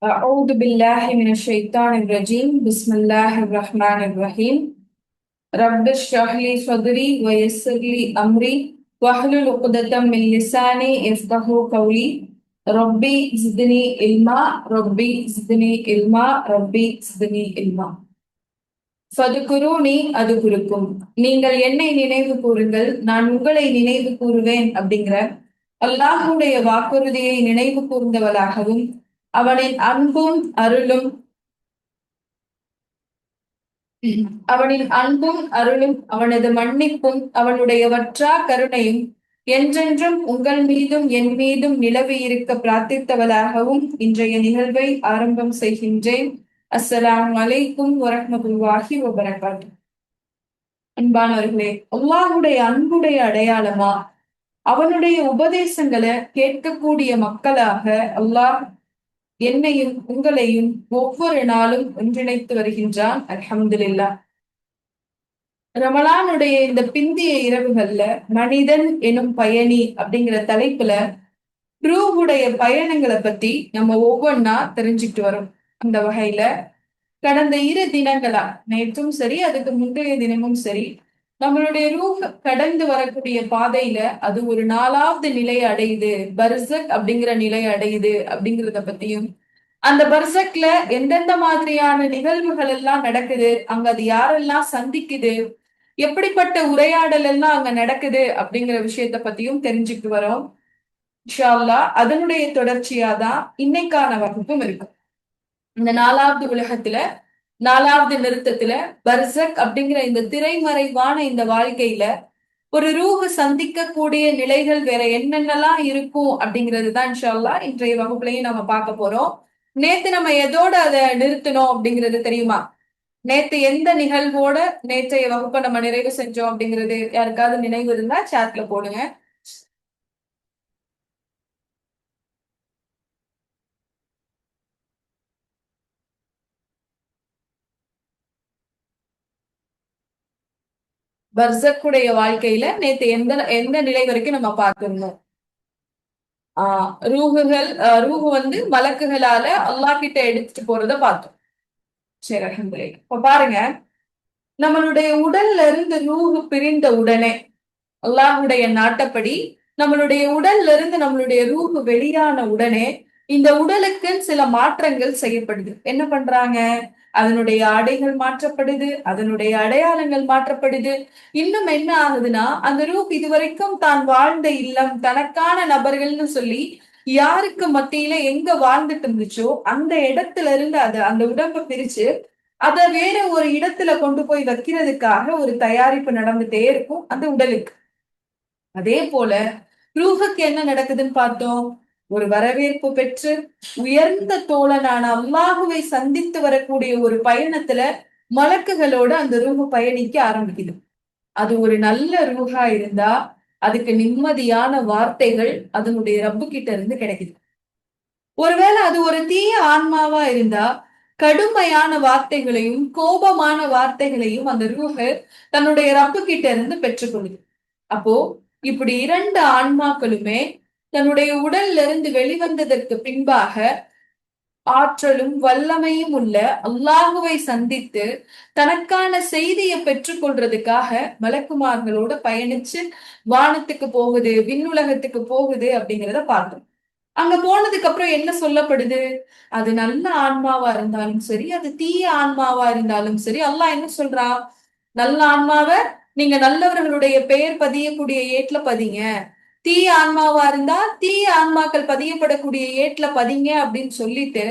أعوذ بالله من الشيطان الرجيم بسم الله الرحمن الرحيم رب اشرح لي صدري ويسر لي أمري واحلل عقدة من لساني يفقهوا قولي ربي زدني علما ربي زدني علما ربي زدني علما ஃபதுகுரூனி அதுகுருக்கும். நீங்கள் என்னை நினைவு கூறுங்கள், நான் உங்களை நினைவு கூறுவேன் அப்படிங்கிற அல்லாஹ்வுடைய வாக்குறுதியை நினைவு கூர்ந்தவளாகவும், அவனின் அன்பும் அருளும் அவனது மன்னிப்பும் அவனுடைய வற்றா கருணையும் என்றென்றும் உங்கள் மீதும் என் மீதும் நிலவி இருக்க பிரார்த்தித்தவளாகவும் இன்றைய நிகழ்வை ஆரம்பம் செய்கின்றேன். அஸ்ஸலாமு அலைக்கும் வரஹ்மத்துல்லாஹி வபரகாத்துஹு. அன்பானவர்களே, அல்லாஹ்வுடைய அன்புடைய அடையாளமா அவனுடைய உபதேசங்களை கேட்கக்கூடிய மக்களாக அல்லாஹ் என்னையும் உங்களையும் ஒவ்வொரு நாளும் ஒன்றிணைத்து வருகின்றான். அல்ஹம்துலில்லாஹ். ரமலானுடைய இந்த பிந்திய இரவுகள்ல மனிதன் எனும் பயணி அப்படிங்கிற தலைப்புல ரூஹுடைய பயணங்களை பத்தி நம்ம ஒவ்வொன்னா தெரிஞ்சுக்கிட்டு வரோம். அந்த வகையில கடந்த 2 தினங்களா, நேற்றும் சரி அதுக்கு முந்தைய தினமும் சரி, நம்மளுடைய ரூஹ் கடந்து வரக்கூடிய பாதையில அது ஒரு 4வது நிலையை அடையுது, பர்சக் அப்படிங்கிற நிலையை அடையுது அப்படிங்கிறத பத்தியும், அந்த பர்சக்ல எந்தெந்த மாதிரியான நிகழ்வுகள் எல்லாம் நடக்குது, அங்க அது யாரெல்லாம் சந்திக்குது, எப்படிப்பட்ட உரையாடல் எல்லாம் அங்க நடக்குது அப்படிங்கிற விஷயத்த பத்தியும் தெரிஞ்சுட்டு வரோம். இன்ஷா அல்லாஹ் அதனுடைய தொடர்ச்சியா தான் இன்னைக்கான வகுப்பும் இருக்கும். இந்த 4வது உலகத்துல 4வது நிறுத்தத்துல பர்சக் அப்படிங்கிற இந்த திரைமறைவான இந்த வாழ்க்கையில ஒரு ரூஹ் சந்திக்கக்கூடிய நிலைகள் வேற என்னென்னலாம் இருக்கும் அப்படிங்கிறது தான் இன்ஷா அல்லாஹ் இன்றைய வகுப்புலையும் நம்ம பார்க்க போறோம். நேத்து நம்ம எதோட அதை நிறுத்தணும் அப்படிங்கிறது தெரியுமா? நேத்து எந்த நிகழ்வோட நேற்றைய வகுப்பை நம்ம நிறைவு செஞ்சோம் அப்படிங்கிறது யாருக்காவது நினைவு இருந்தா சாட்ல போடுங்க. பர்சக்குடைய வாழ்க்கையில நேத்து எந்த எந்த நிலை வரைக்கும் நம்ம பார்த்திருந்தோம்? ரூஹு வந்து மலக்குகளால அல்லாஹ் கிட்ட எடுத்துட்டு போறத பார்த்தோம். சரி, அல்ஹம்துலில்லாஹ். இப்ப பாருங்க, நம்மளுடைய உடல்ல இருந்து ரூஹு பிரிந்த உடனே அல்லாஹ்வுடைய நாட்டப்படி நம்மளுடைய உடல்ல இருந்து நம்மளுடைய ரூஹு வெளியான உடனே இந்த உடலுக்கு சில மாற்றங்கள் செய்யப்படுது. என்ன பண்றாங்க? அதனுடைய ஆடைகள் மாற்றப்படுது, அதனுடைய அடையாளங்கள் மாற்றப்படுது. இன்னும் என்ன ஆகுதுன்னா, அந்த ரூஹ் இதுவரைக்கும் தான் வாழ்ந்த இல்லம், தனக்கான நபர்கள்னு சொல்லி யாருக்கு மத்தியில எங்க வாழ்ந்துட்டு இருந்துச்சோ அந்த இடத்துல இருந்து அந்த உடம்ப பிரிச்சு அத வேற ஒரு இடத்துல கொண்டு போய் வைக்கிறதுக்காக ஒரு தயாரிப்பு நடந்துட்டே இருக்கும் அந்த உடலுக்கு. அதே போல ரூஹுக்கு என்ன நடக்குதுன்னு பார்த்தோம். ஒரு வரவேற்பு பெற்று உயர்ந்த தோழனான அல்லாஹுவை சந்தித்து வரக்கூடிய ஒரு பயணத்துல மலக்குகளோட அந்த ரூஹு பயணிக்க ஆரம்பிக்குது. அது ஒரு நல்ல ரூஹா இருந்தா அதுக்கு நிம்மதியான வார்த்தைகள் அதனுடைய ரப்பு கிட்ட இருந்து கிடைக்குது. ஒருவேளை அது ஒரு தீய ஆன்மாவா இருந்தா கடுமையான வார்த்தைகளையும் கோபமான வார்த்தைகளையும் அந்த ரூஹு தன்னுடைய ரப்பு கிட்ட இருந்து பெற்றுக்கொள்ளுது. அப்போ இப்படி 2 ஆன்மாக்களுமே தன்னுடைய உடல்ல இருந்து வெளிவந்ததற்கு பின்பாக ஆற்றலும் வல்லமையும் உள்ள அல்லாஹுவை சந்தித்து தனக்கான செய்தியை பெற்றுக் கொள்றதுக்காக மலக்குமார்களோட பயணிச்சு வானத்துக்கு போகுது, விண்ணுலகத்துக்கு போகுது அப்படிங்கிறத பார்த்தோம். அங்க போனதுக்கு அப்புறம் என்ன சொல்லப்படுது? அது நல்ல ஆன்மாவா இருந்தாலும் சரி, அது தீய ஆன்மாவா இருந்தாலும் சரி, அல்லாஹ் என்ன சொல்றான்? நல்ல ஆன்மாவ நீங்க நல்லவர்களுடைய பெயர் பதியக்கூடிய ஏட்ல பதிங்க. தீய ஆன்மாவா இருந்தா தீய ஆன்மாக்கள் பதியப்படக்கூடிய ஏட்ல பதிங்க அப்படின்னு சொல்லிட்டு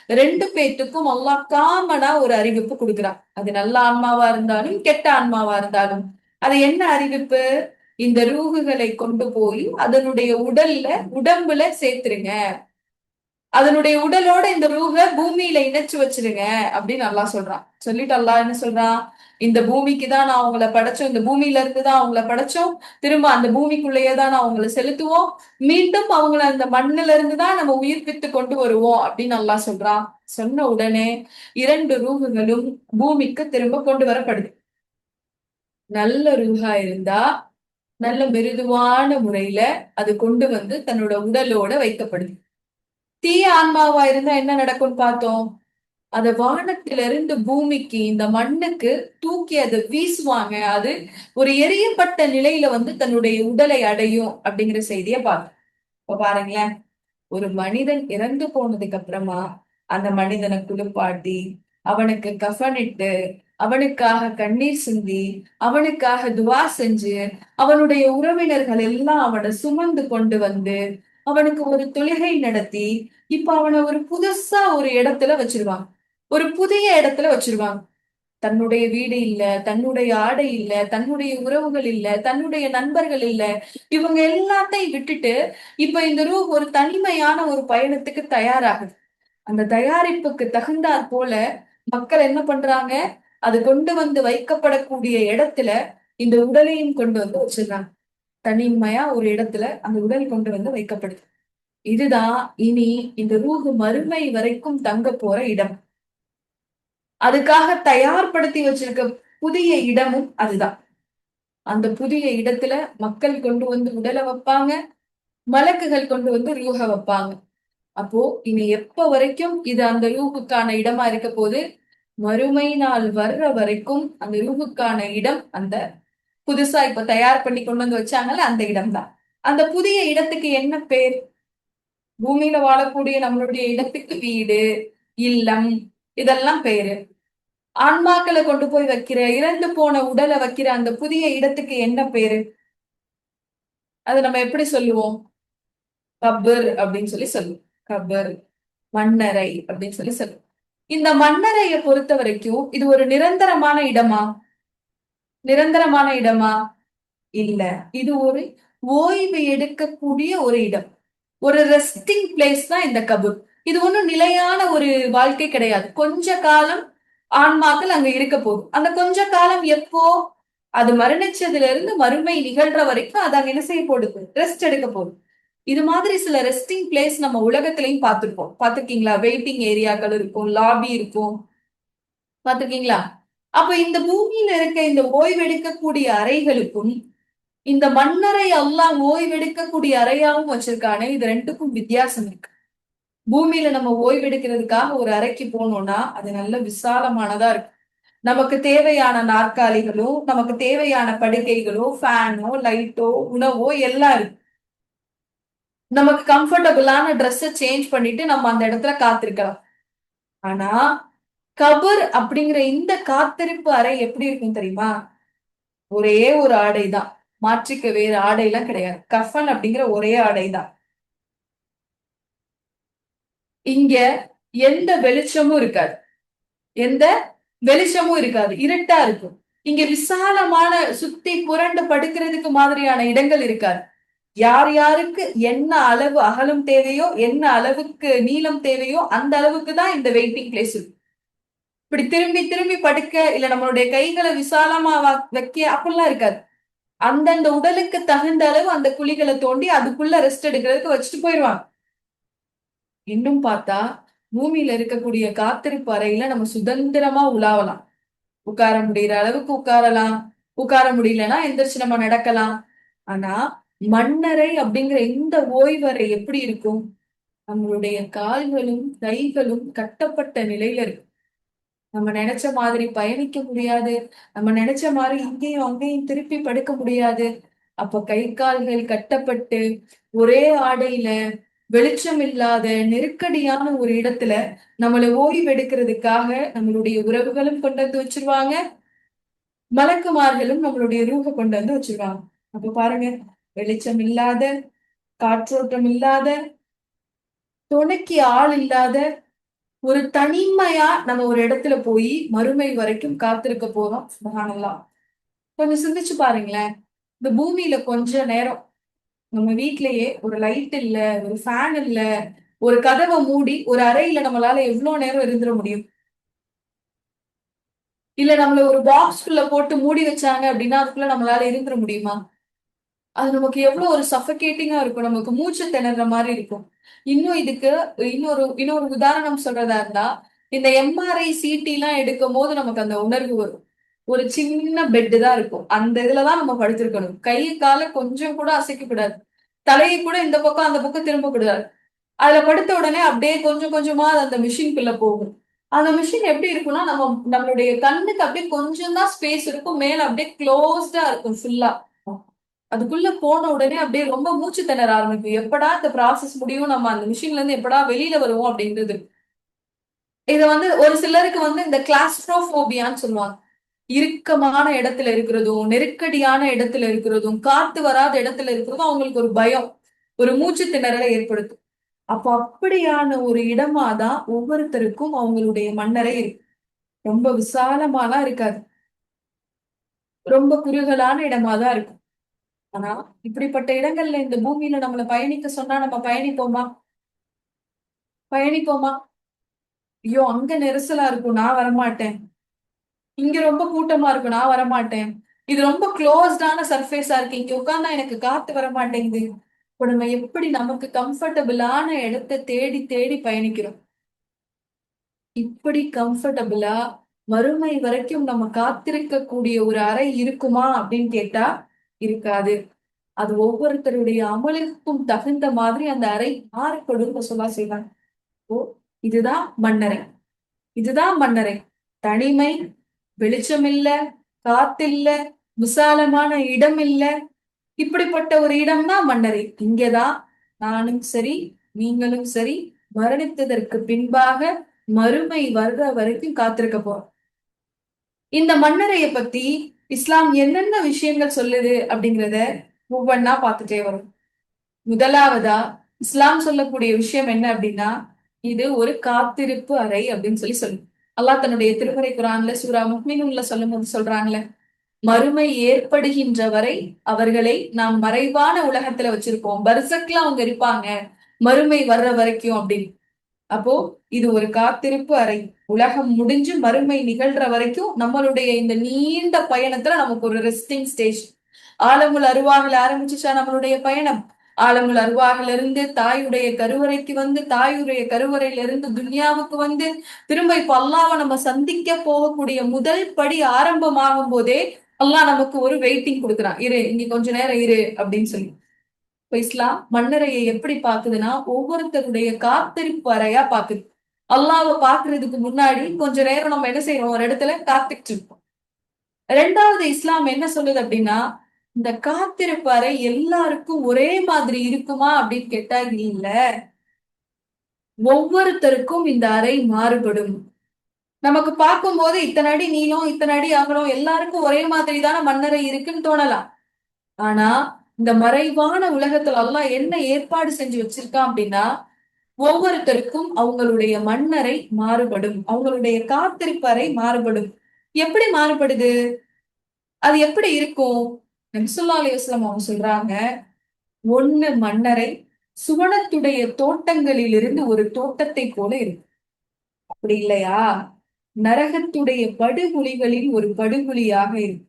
2 பேத்துக்கும் அல்லாஹ் காமனா ஒரு அறிவிப்பு கொடுக்கிறான். அது நல்ல ஆன்மாவா இருந்தாலும் கெட்ட ஆன்மாவா இருந்தாலும். அது என்ன அறிவிப்பு? இந்த ரூகுகளை கொண்டு போய் அதனுடைய உடம்புல சேர்த்துருங்க. அதனுடைய உடலோட இந்த ரூஹ பூமியில இணைச்சு வச்சிருங்க அப்படின்னு அல்லாஹ் சொல்றான். சொல்லிட்டு அல்லாஹ் என்ன சொல்றான்? இந்த பூமிக்கு தான் நான் அவங்கள படைச்சோம், இந்த பூமியில இருந்து தான் அவங்கள படைச்சோம், திரும்ப அந்த பூமிக்குள்ளேயே தான் நான் அவங்கள செலுத்துவோம், மீண்டும் அவங்கள அந்த மண்ணுல இருந்து தான் நம்ம உயிர்ப்பித்து கொண்டு வருவோம் அப்படின்னு அல்லாஹ் சொல்றான். சொன்ன உடனே 2 ரூகுகளும் பூமிக்கு திரும்ப கொண்டு வரப்படுது. நல்ல ரூஹா இருந்தா நல்ல மிருதுவான முறையில அது கொண்டு வந்து தன்னோட உடலோட வைக்கப்படுது. தீய ஆன்மாவா இருந்தா என்ன நடக்கும்னு பார்த்தோம். அத வானத்திலிருந்து பூமிக்கு இந்த மண்ணுக்கு தூக்கி அதை வீசுவாங்க. அது ஒரு எரியப்பட்ட நிலையில வந்து தன்னுடைய உடலை அடையும் அப்படிங்கிற செய்தியை பார்த்தோம். இப்ப பாருங்களேன், ஒரு மனிதன் இறந்து போனதுக்கு அப்புறமா அந்த மனிதனை குளிப்பாட்டி, அவனுக்கு கஃனிட்டு, அவனுக்காக கண்ணீர் சிந்தி, அவனுக்காக துவா செஞ்சு, அவனுடைய உறவினர்கள் எல்லாம் அவனை சுமந்து கொண்டு வந்து அவனுக்கு ஒரு தொழுகை நடத்தி, இப்ப அவனை ஒரு புதுசா ஒரு இடத்துல வச்சிருவாங்க. ஒரு புதிய இடத்துல வச்சிருவாங்க. தன்னுடைய வீடு இல்ல, தன்னுடைய ஆடை இல்ல, தன்னுடைய உறவுகள் இல்ல, தன்னுடைய நண்பர்கள் இல்ல. இவங்க எல்லாத்தையும் விட்டுட்டு இப்ப இந்த ரூஹ் ஒரு தனிமையான ஒரு பயணத்துக்கு தயாராகுது. அந்த தயாரிப்புக்கு தகுந்தாற் போல மக்கள் என்ன பண்றாங்க? அது கொண்டு வந்து வைக்கப்படக்கூடிய இடத்துல இந்த உடலையும் கொண்டு வந்து வச்சிடுறாங்க. தனிமையா ஒரு இடத்துல அந்த உடல் கொண்டு வந்து வைக்கப்படுது. இதுதான் இனி இந்த ரூஹ் மறுமை வரைக்கும் தங்க போற இடம். அதுக்காக தயார்படுத்தி வச்சிருக்க புதிய இடமும் அதுதான். அந்த புதிய இடத்துல மக்கள் கொண்டு வந்து உடலை வைப்பாங்க, மலக்குகள் கொண்டு வந்து ரூஹ வைப்பாங்க. அப்போ இனி எப்ப வரைக்கும் இது அந்த ரூஹுக்கான இடமா இருக்க போது? மறுமை நாள் வர்ற வரைக்கும் அந்த ரூஹுக்கான இடம் அந்த புதுசா இப்ப தயார் பண்ணி கொண்டு வந்து வச்சாங்கல்ல அந்த இடம் தான். அந்த புதிய இடத்துக்கு என்ன பேர்? பூமியில வாழக்கூடிய நம்மளுடைய இடத்துக்கு வீடு, இல்லம், இதெல்லாம் பேரு. ஆன்மாக்களை கொண்டு போய் வைக்கிற, இறந்து போன உடலை வைக்கிற அந்த புதிய இடத்துக்கு என்ன பேரு? அது நம்ம எப்படி சொல்லுவோம்? கபர் அப்படின்னு சொல்லி சொல்லுவோம். கபர், மண்ணறை அப்படின்னு சொல்லி சொல்லுவோம். இந்த மண்ணறைய பொறுத்த வரைக்கும் இது ஒரு நிரந்தரமான இடமா? நிரந்தரமான இடமா? இல்ல. இது ஒரு ஓய்வு எடுக்கக்கூடிய ஒரு இடம். ஒரு ரெஸ்டிங் பிளேஸ் தான் இந்த கபூர். இது ஒண்ணும் நிலையான ஒரு வாழ்க்கை கிடையாது. கொஞ்ச காலம் ஆன்மாக்கள் அங்க இருக்க போகுது. அந்த கொஞ்ச காலம் எப்போ? அது மரணிச்சதுல இருந்து மறுமை நிகழ்ற வரைக்கும் அது அங்க என்ன செய்ய போடுது? ரெஸ்ட் எடுக்க போகுது. இது மாதிரி சில ரெஸ்டிங் பிளேஸ் நம்ம உலகத்திலையும் பார்த்திருப்போம். பார்த்திருக்கீங்களா? வெயிட்டிங் ஏரியாக்கள் இருக்கும், லாபி இருக்கும். பார்த்திருக்கீங்களா? அப்ப இந்த பூமியில இருக்க இந்த ஓய்வெடுக்கக்கூடிய அறைகளுக்கும் இந்த மண்ணறை அல்லாஹ் ஓய்வெடுக்கக்கூடிய அறையாவும் வச்சிருக்கானே, இது ரெண்டுக்கும் வித்தியாசம் இருக்கு. பூமியில நம்ம ஓய்வெடுக்கிறதுக்காக ஒரு அறைக்கு போனோம்னா அது நல்ல விசாலமானதா இருக்கும். நமக்கு தேவையான நாற்காலிகளோ, நமக்கு தேவையான படுக்கைகளோ, ஃபேனோ, லைட்டோ, உணவோ எல்லாம் இருக்கு. நமக்கு கம்ஃபர்டபுளான ட்ரெஸ்ஸ சேஞ்ச் பண்ணிட்டு நம்ம அந்த இடத்துல காத்திருக்கலாம். ஆனா கபர் அப்படிங்கிற இந்த காத்திருப்பு அறை எப்படி இருக்கும் தெரியுமா? ஒரே ஒரு ஆடை தான். மாற்றிக்க வேற ஆடைலாம் கிடையாது. கஃபன் அப்படிங்கிற ஒரே ஆடை தான். இங்க எந்த வெளிச்சமும் இருக்காது. எந்த வெளிச்சமும் இருக்காது. இருட்டா இருக்கும். இங்க விசாலமான சுத்தி புரண்டு படுக்கிறதுக்கு மாதிரியான இடங்கள் இருக்காது. யார் யாருக்கு என்ன அளவு அகலம் தேவையோ, என்ன அளவுக்கு நீளம் தேவையோ அந்த அளவுக்கு தான் இந்த வெயிட்டிங் பிளேஸ் இருக்கும். இப்படி திரும்பி திரும்பி படுக்க இல்ல நம்மளுடைய கைகளை விசாலமா வைக்க அப்படிலாம் இருக்காது. அந்தந்த உடலுக்கு தகுந்த அளவு அந்த குழிகளை தோண்டி அதுக்குள்ள ரெஸ்ட் எடுக்கிறதுக்கு வச்சுட்டு போயிருவாங்க. இன்னும் பார்த்தா பூமியில இருக்கக்கூடிய காத்திருப்பு அறையில நம்ம சுதந்திரமா உலாவலாம். உட்கார முடியற அளவுக்கு உட்காரலாம். உட்கார முடியலன்னா எந்திரிச்சு நம்ம நடக்கலாம். ஆனா மண்ணறை அப்படிங்கிற இந்த ஓய்வறை எப்படி இருக்கும்? நம்மளுடைய கால்களும் கைகளும் கட்டப்பட்ட நிலையில இருக்கும். நம்ம நினைச்ச மாதிரி பயணிக்க முடியாது. நம்ம நினைச்ச மாதிரி இங்கேயும் அங்கேயும் திருப்பி படுக்க முடியாது. அப்ப கை கால்கள் கட்டப்பட்டு ஒரே ஆடையில வெளிச்சம் இல்லாத நெருக்கடியான ஒரு இடத்துல நம்மளை ஓய்வெடுக்கிறதுக்காக நம்மளுடைய உறவுகளும் கொண்டு வந்து வச்சிருவாங்க. மலக்குமார்களும் நம்மளுடைய ரூஹ கொண்டு வந்து வச்சிருவாங்க. அப்ப பாருங்க, வெளிச்சம் இல்லாத, காற்றோட்டம் இல்லாத, துணைக்கு ஆள் இல்லாத ஒரு தனிமையா நம்ம ஒரு இடத்துல போய் மறுமை வரைக்கும் காத்திருக்க போறோம். சுப்ஹானல்லாஹ். கொஞ்சம் சிந்திச்சு பாருங்களேன். இந்த பூமியில கொஞ்ச நேரம் நம்ம வீட்லயே ஒரு லைட் இல்ல, ஒரு ஃபேன் இல்ல, ஒரு கதவை மூடி ஒரு அறையில நம்மளால எவ்வளவு நேரம் இருந்துட முடியும்? இல்ல நம்மள ஒரு பாக்ஸ்குள்ள போட்டு மூடி வச்சாங்க அப்படின்னா அதுக்குள்ள நம்மளால இருந்துட முடியுமா? அது நமக்கு எவ்வளவு ஒரு சஃபகேட்டிங்கா இருக்கும். நமக்கு மூச்சு திணற மாதிரி இருக்கும். இன்னும் இதுக்கு இன்னொரு இன்னொரு உதாரணம் சொல்றதா இருந்தா, இந்த எம்ஆர்ஐ, சிடி எல்லாம் எடுக்கும்போது நமக்கு அந்த உணர்வு வரும். ஒரு சின்ன பெட் தான் இருக்கும். அந்த இதுலதான் நம்ம படுத்திருக்கணும். கை கால கொஞ்சம் கூட அசைக்க கூடாது. தலையை கூட இந்த பக்கம் அந்த பக்கம் திரும்ப கூடாது. அதுல படுத்த உடனே அப்படியே கொஞ்சம் கொஞ்சமா அது அந்த மிஷின்குள்ள போகும். அந்த மிஷின் எப்படி இருக்கும்னா, நம்மளுடைய கண்ணுக்கு அப்படியே கொஞ்சம் தான் ஸ்பேஸ் இருக்கும். மேல அப்படியே க்ளோஸ்டா இருக்கும் ஃபுல்லா. அதுக்குள்ள போன உடனே அப்படியே ரொம்ப மூச்சு திணற ஆரம்பிக்கும். எப்படா இந்த ப்ராசஸ் முடியும்? நம்ம அந்த மிஷின்ல இருந்து எப்படா வெளியில வருவோம்? அப்படின்றது. இத வந்து ஒரு சிலருக்கு வந்து இந்த கிளாஸ்ட்ரோபோபியான்னு சொல்லுவாங்க. இறுக்கமான இடத்துல இருக்கிறதும், நெருக்கடியான இடத்துல இருக்கிறதும், காத்து வராத இடத்துல இருக்கிறதும் அவங்களுக்கு ஒரு பயம். ஒரு மூச்சு திணறலை ஏற்படுத்தும். அப்ப அப்படியான ஒரு இடமா தான் ஒவ்வொருத்தருக்கும் அவங்களுடைய மண்ணறை இருக்கு. ரொம்ப விசாலமாலாம் இருக்காது. ரொம்ப குறுகலான இடமா தான் இருக்கும். ஆனா, இப்படிப்பட்ட இடங்கள்ல இந்த பூமியில நம்மள பயணிக்க சொன்னா நம்ம பயணிப்போமா? பயணிப்போமா? ஐயோ! அங்க நெரிசலா இருக்கும். நான் வரமாட்டேன். இங்க ரொம்ப கூட்டமா இருக்கும். நான் வரமாட்டேன். இது ரொம்ப குளோஸ்டான சர்ஃபேஸா இருக்கு. இங்க உட்கார்ந்தா எனக்கு காத்து வரமாட்டேங்குது. இப்ப நம்ம எப்படி நமக்கு கம்ஃபர்டபுளான இடத்த தேடி தேடி பயணிக்கிறோம். இப்படி கம்ஃபர்டபுளா மறுமை வரைக்கும் நம்ம காத்திருக்கக்கூடிய ஒரு அறை இருக்குமா அப்படின்னு கேட்டா இருக்காது. அது ஒவ்வொருத்தருடைய அமலுக்கும் தகுந்த மாதிரி அந்த அறை மாறுபடும் ரசூலுல்லாஹ் செய்வாங்க. ஓ, இதுதான் மன்னரை. இதுதான் மன்னரை. தனிமை, வெளிச்சம் இல்ல, காத்தில்ல, விசாலமான இடம் இல்ல. இப்படிப்பட்ட ஒரு இடம் தான் மன்னரை. இங்கதான் நானும் சரி, நீங்களும் சரி, மரணித்ததற்கு பின்பாக மறுமை வர்ற வரைக்கும் காத்திருக்க போறோம். இந்த மன்னரைய பத்தி இஸ்லாம் என்னென்ன விஷயங்கள் சொல்லுது அப்படிங்கிறத ஒவ்வொன்னா பார்த்துட்டே வரும். முதலாவதா இஸ்லாம் சொல்லக்கூடிய விஷயம் என்ன அப்படின்னா, இது ஒரு காத்திருப்பு அறை அப்படின்னு சொல்லி அல்லாஹ் தன்னுடைய திருமறை குரான்ல சூரா முஃமினூன்ல சொல்லும்போது சொல்றாங்கல்ல, மறுமை ஏற்படுகின்ற வரை அவர்களை நாம் மறைவான உலகத்துல வச்சிருப்போம். பர்சக்ல அவங்க இருப்பாங்க. மறுமை வர்ற வரைக்கும் அப்படின்னு. அப்போ இது ஒரு காத்திருப்பு அறை. உலகம் முடிஞ்சு மறுமை நிகழ்ற வரைக்கும் நம்மளுடைய இந்த நீண்ட பயணத்துல நமக்கு ஒரு ரெஸ்டிங் ஸ்டேஜ். ஆலமுல் அருவாகல ஆரம்பிச்சுச்சா நம்மளுடைய பயணம். ஆலமுல் அருவாகல இருந்து தாயுடைய கருவறைக்கு வந்து, தாயுடைய கருவறையில இருந்து துன்யாவுக்கு வந்து, திரும்ப இப்ப அல்லாஹ்வை நம்ம சந்திக்க போகக்கூடிய முதல் படி ஆரம்பமாகும் போதே அல்லாஹ் நமக்கு ஒரு வெயிட்டிங் கொடுக்குறான். இரு, இங்க கொஞ்ச நேரம் இரு அப்படின்னு சொல்லி. இப்ப இஸ்லாம் மன்னரையை எப்படி பாக்குதுன்னா, ஒவ்வொருத்தருடைய காத்திருப்பு அறையா பாக்குது. அல்லாஹ்வை பாக்குறதுக்கு முன்னாடி கொஞ்ச நேரம் நம்ம என்ன செய்யறோம்? ஒரு இடத்துல காத்துட்டு இருக்கோம். ரெண்டாவது இஸ்லாம் என்ன சொல்லுது அப்படின்னா, இந்த காத்திருப்பு அறை எல்லாருக்கும் ஒரே மாதிரி இருக்குமா அப்படின்னு கேட்டா இல்ல. ஒவ்வொருத்தருக்கும் இந்த அறை மாறுபடும். நமக்கு பார்க்கும்போது இத்தனை அடி நீளம், இத்தனை அடி அகலம் எல்லாருக்கும் ஒரே மாதிரி தானே மண்ணறை இருக்குன்னு தோணலாம். ஆனா இந்த மறைவான உலகத்துல அல்லாஹ் என்ன ஏற்பாடு செஞ்சு வச்சிருக்கான் அப்படின்னா, ஒவ்வொருத்தருக்கும் அவங்களுடைய மண்ணறை மாறுபடும். அவங்களுடைய காத்திருப்பறை மாறுபடும். எப்படி மாறுபடுது? அது எப்படி இருக்கும்? நபி ஸல்லல்லாஹு அலைஹி வஸல்லம் அவங்க சொல்றாங்க, ஒண்ணு மண்ணறை சுவனத்துடைய தோட்டங்களிலிருந்து ஒரு தோட்டத்தை போல இருக்கும். அப்படி இல்லையா? நரகத்துடைய படுகுழிகளில் ஒரு படுகுழியாக இருக்கும்.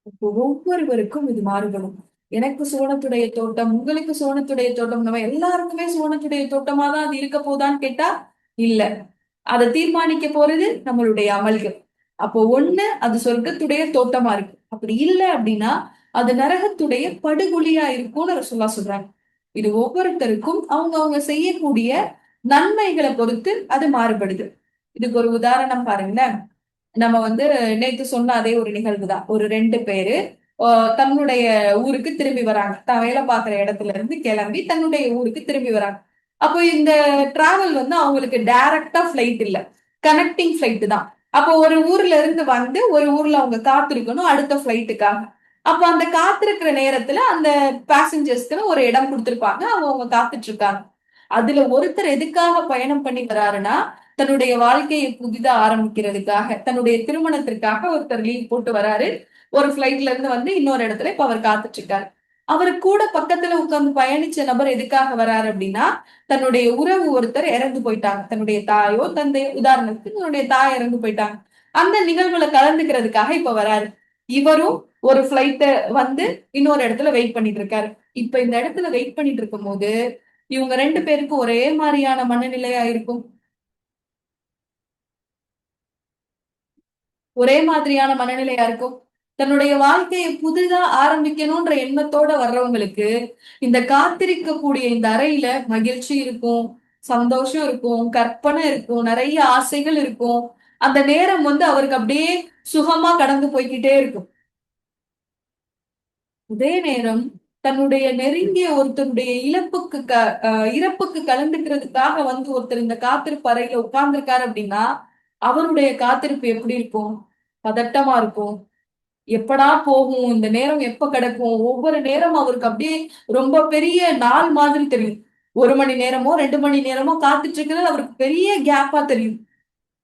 இப்போ ஒவ்வொருவருக்கும் இது மாறுபடும். எனக்கு சுவனத்துடைய தோட்டம், உங்களுக்கு சுவனத்துடைய தோட்டம், நம்ம எல்லாருக்குமே சுவனத்துடைய தோட்டமா தான் அது இருக்க போதான்னு கேட்டா இல்ல. அதை தீர்மானிக்க போறது நம்மளுடைய அமல்கள். அப்போ ஒண்ணு அது சொர்க்கத்துடைய தோட்டமா இருக்கு. அப்படி இல்ல அப்படின்னா அது நரகத்துடைய படுகொலியா இருக்கும்னு ரசூலுல்லாஹ் சொல்றாங்க. இது ஒவ்வொருத்தருக்கும் அவங்க அவங்க செய்யக்கூடிய நன்மைகளை பொறுத்து அது மாறுபடுது. இதுக்கு ஒரு உதாரணம் பாருங்களேன். நம்ம வந்து நேத்து சொன்ன அதே ஒரு நிகழ்வு தான். ஒரு 2 பேரு தன்னுடைய ஊருக்கு திரும்பி வராங்க. தான் வேலை பார்க்குற இடத்துல இருந்து கிளம்பி தன்னுடைய ஊருக்கு திரும்பி வராங்க. அப்போ இந்த டிராவல் வந்து அவங்களுக்கு டைரக்டா ஃபிளைட் இல்ல. கனெக்டிங் ஃபிளைட் தான். அப்போ ஒரு ஊர்ல இருந்து வந்து ஒரு ஊர்ல அவங்க காத்திருக்கணும் அடுத்த ஃபிளைட்டுக்காக. அப்போ அந்த காத்திருக்கிற நேரத்துல அந்த பேசஞ்சர்ஸ்க்குன்னு ஒரு இடம் கொடுத்திருப்பாங்க. அவங்க காத்துட்டு இருக்காங்க. அதுல ஒருத்தர் எதுக்காக பயணம் பண்ணி வராருன்னா, தன்னுடைய வாழ்க்கையை புதிதா ஆரம்பிக்கிறதுக்காக, தன்னுடைய திருமணத்திற்காக ஒருத்தர் லீவ் போட்டு வராரு. ஒரு ஃபிளைட்ல இருந்து வந்து இன்னொரு இடத்துல இப்ப அவர் காத்துட்டு இருக்காரு. அவரு கூட பக்கத்துல உட்கார்ந்து பயணிச்ச நபர் எதுக்காக வராரு அப்படின்னா, தன்னுடைய உறவு ஒருத்தர் இறந்து போயிட்டாங்க. தன்னுடைய தாயோ, தந்தையோ உதாரணத்துக்கு தன்னுடைய தாய் இறந்து போயிட்டாங்க. அந்த நிகழ்வுல கலந்துக்கிறதுக்காக இப்ப வராரு. இவரும் ஒரு ஃபிளைட்ட வந்து இன்னொரு இடத்துல வெயிட் பண்ணிட்டு இருக்காரு. இப்ப இந்த இடத்துல வெயிட் பண்ணிட்டு இருக்கும்போது, இவங்க 2 பேருக்கும் ஒரே மாரியான மனநிலையா இருக்கும். ஒரே மாதிரியான மனநிலையா இருக்கும். தன்னுடைய வாழ்க்கையை புதிதா ஆரம்பிக்கணும்ன்ற எண்ணத்தோட வர்றவங்களுக்கு இந்த காத்திருக்கக்கூடிய இந்த அறையில மகிழ்ச்சி இருக்கும், சந்தோஷம் இருக்கும், கற்பனை இருக்கும், நிறைய ஆசைகள் இருக்கும். அந்த நேரம் அவருக்கு அப்படியே சுகமா கடந்து போய்க்கிட்டே இருக்கும். அதே நேரம் தன்னுடைய நெருங்கிய ஒருத்தருடைய இறப்புக்கு கலந்துக்கிறதுக்காக ஒருத்தர் இந்த காத்திருப்பு அறையில உட்கார்ந்துருக்காரு அப்படின்னா அவருடைய காத்திருப்பு எப்படி இருக்கும்? பதட்டமா இருக்கும். எப்படா போகும், இந்த நேரம் எப்ப கிடைக்கும், ஒவ்வொரு நேரம் அவருக்கு அப்படியே ரொம்ப பெரிய நாள் மாதிரி தெரியும். 1 மணி நேரமோ 2 மணி நேரமோ காத்துட்டு இருக்கிறது அவருக்கு பெரிய கேப்பா தெரியும்.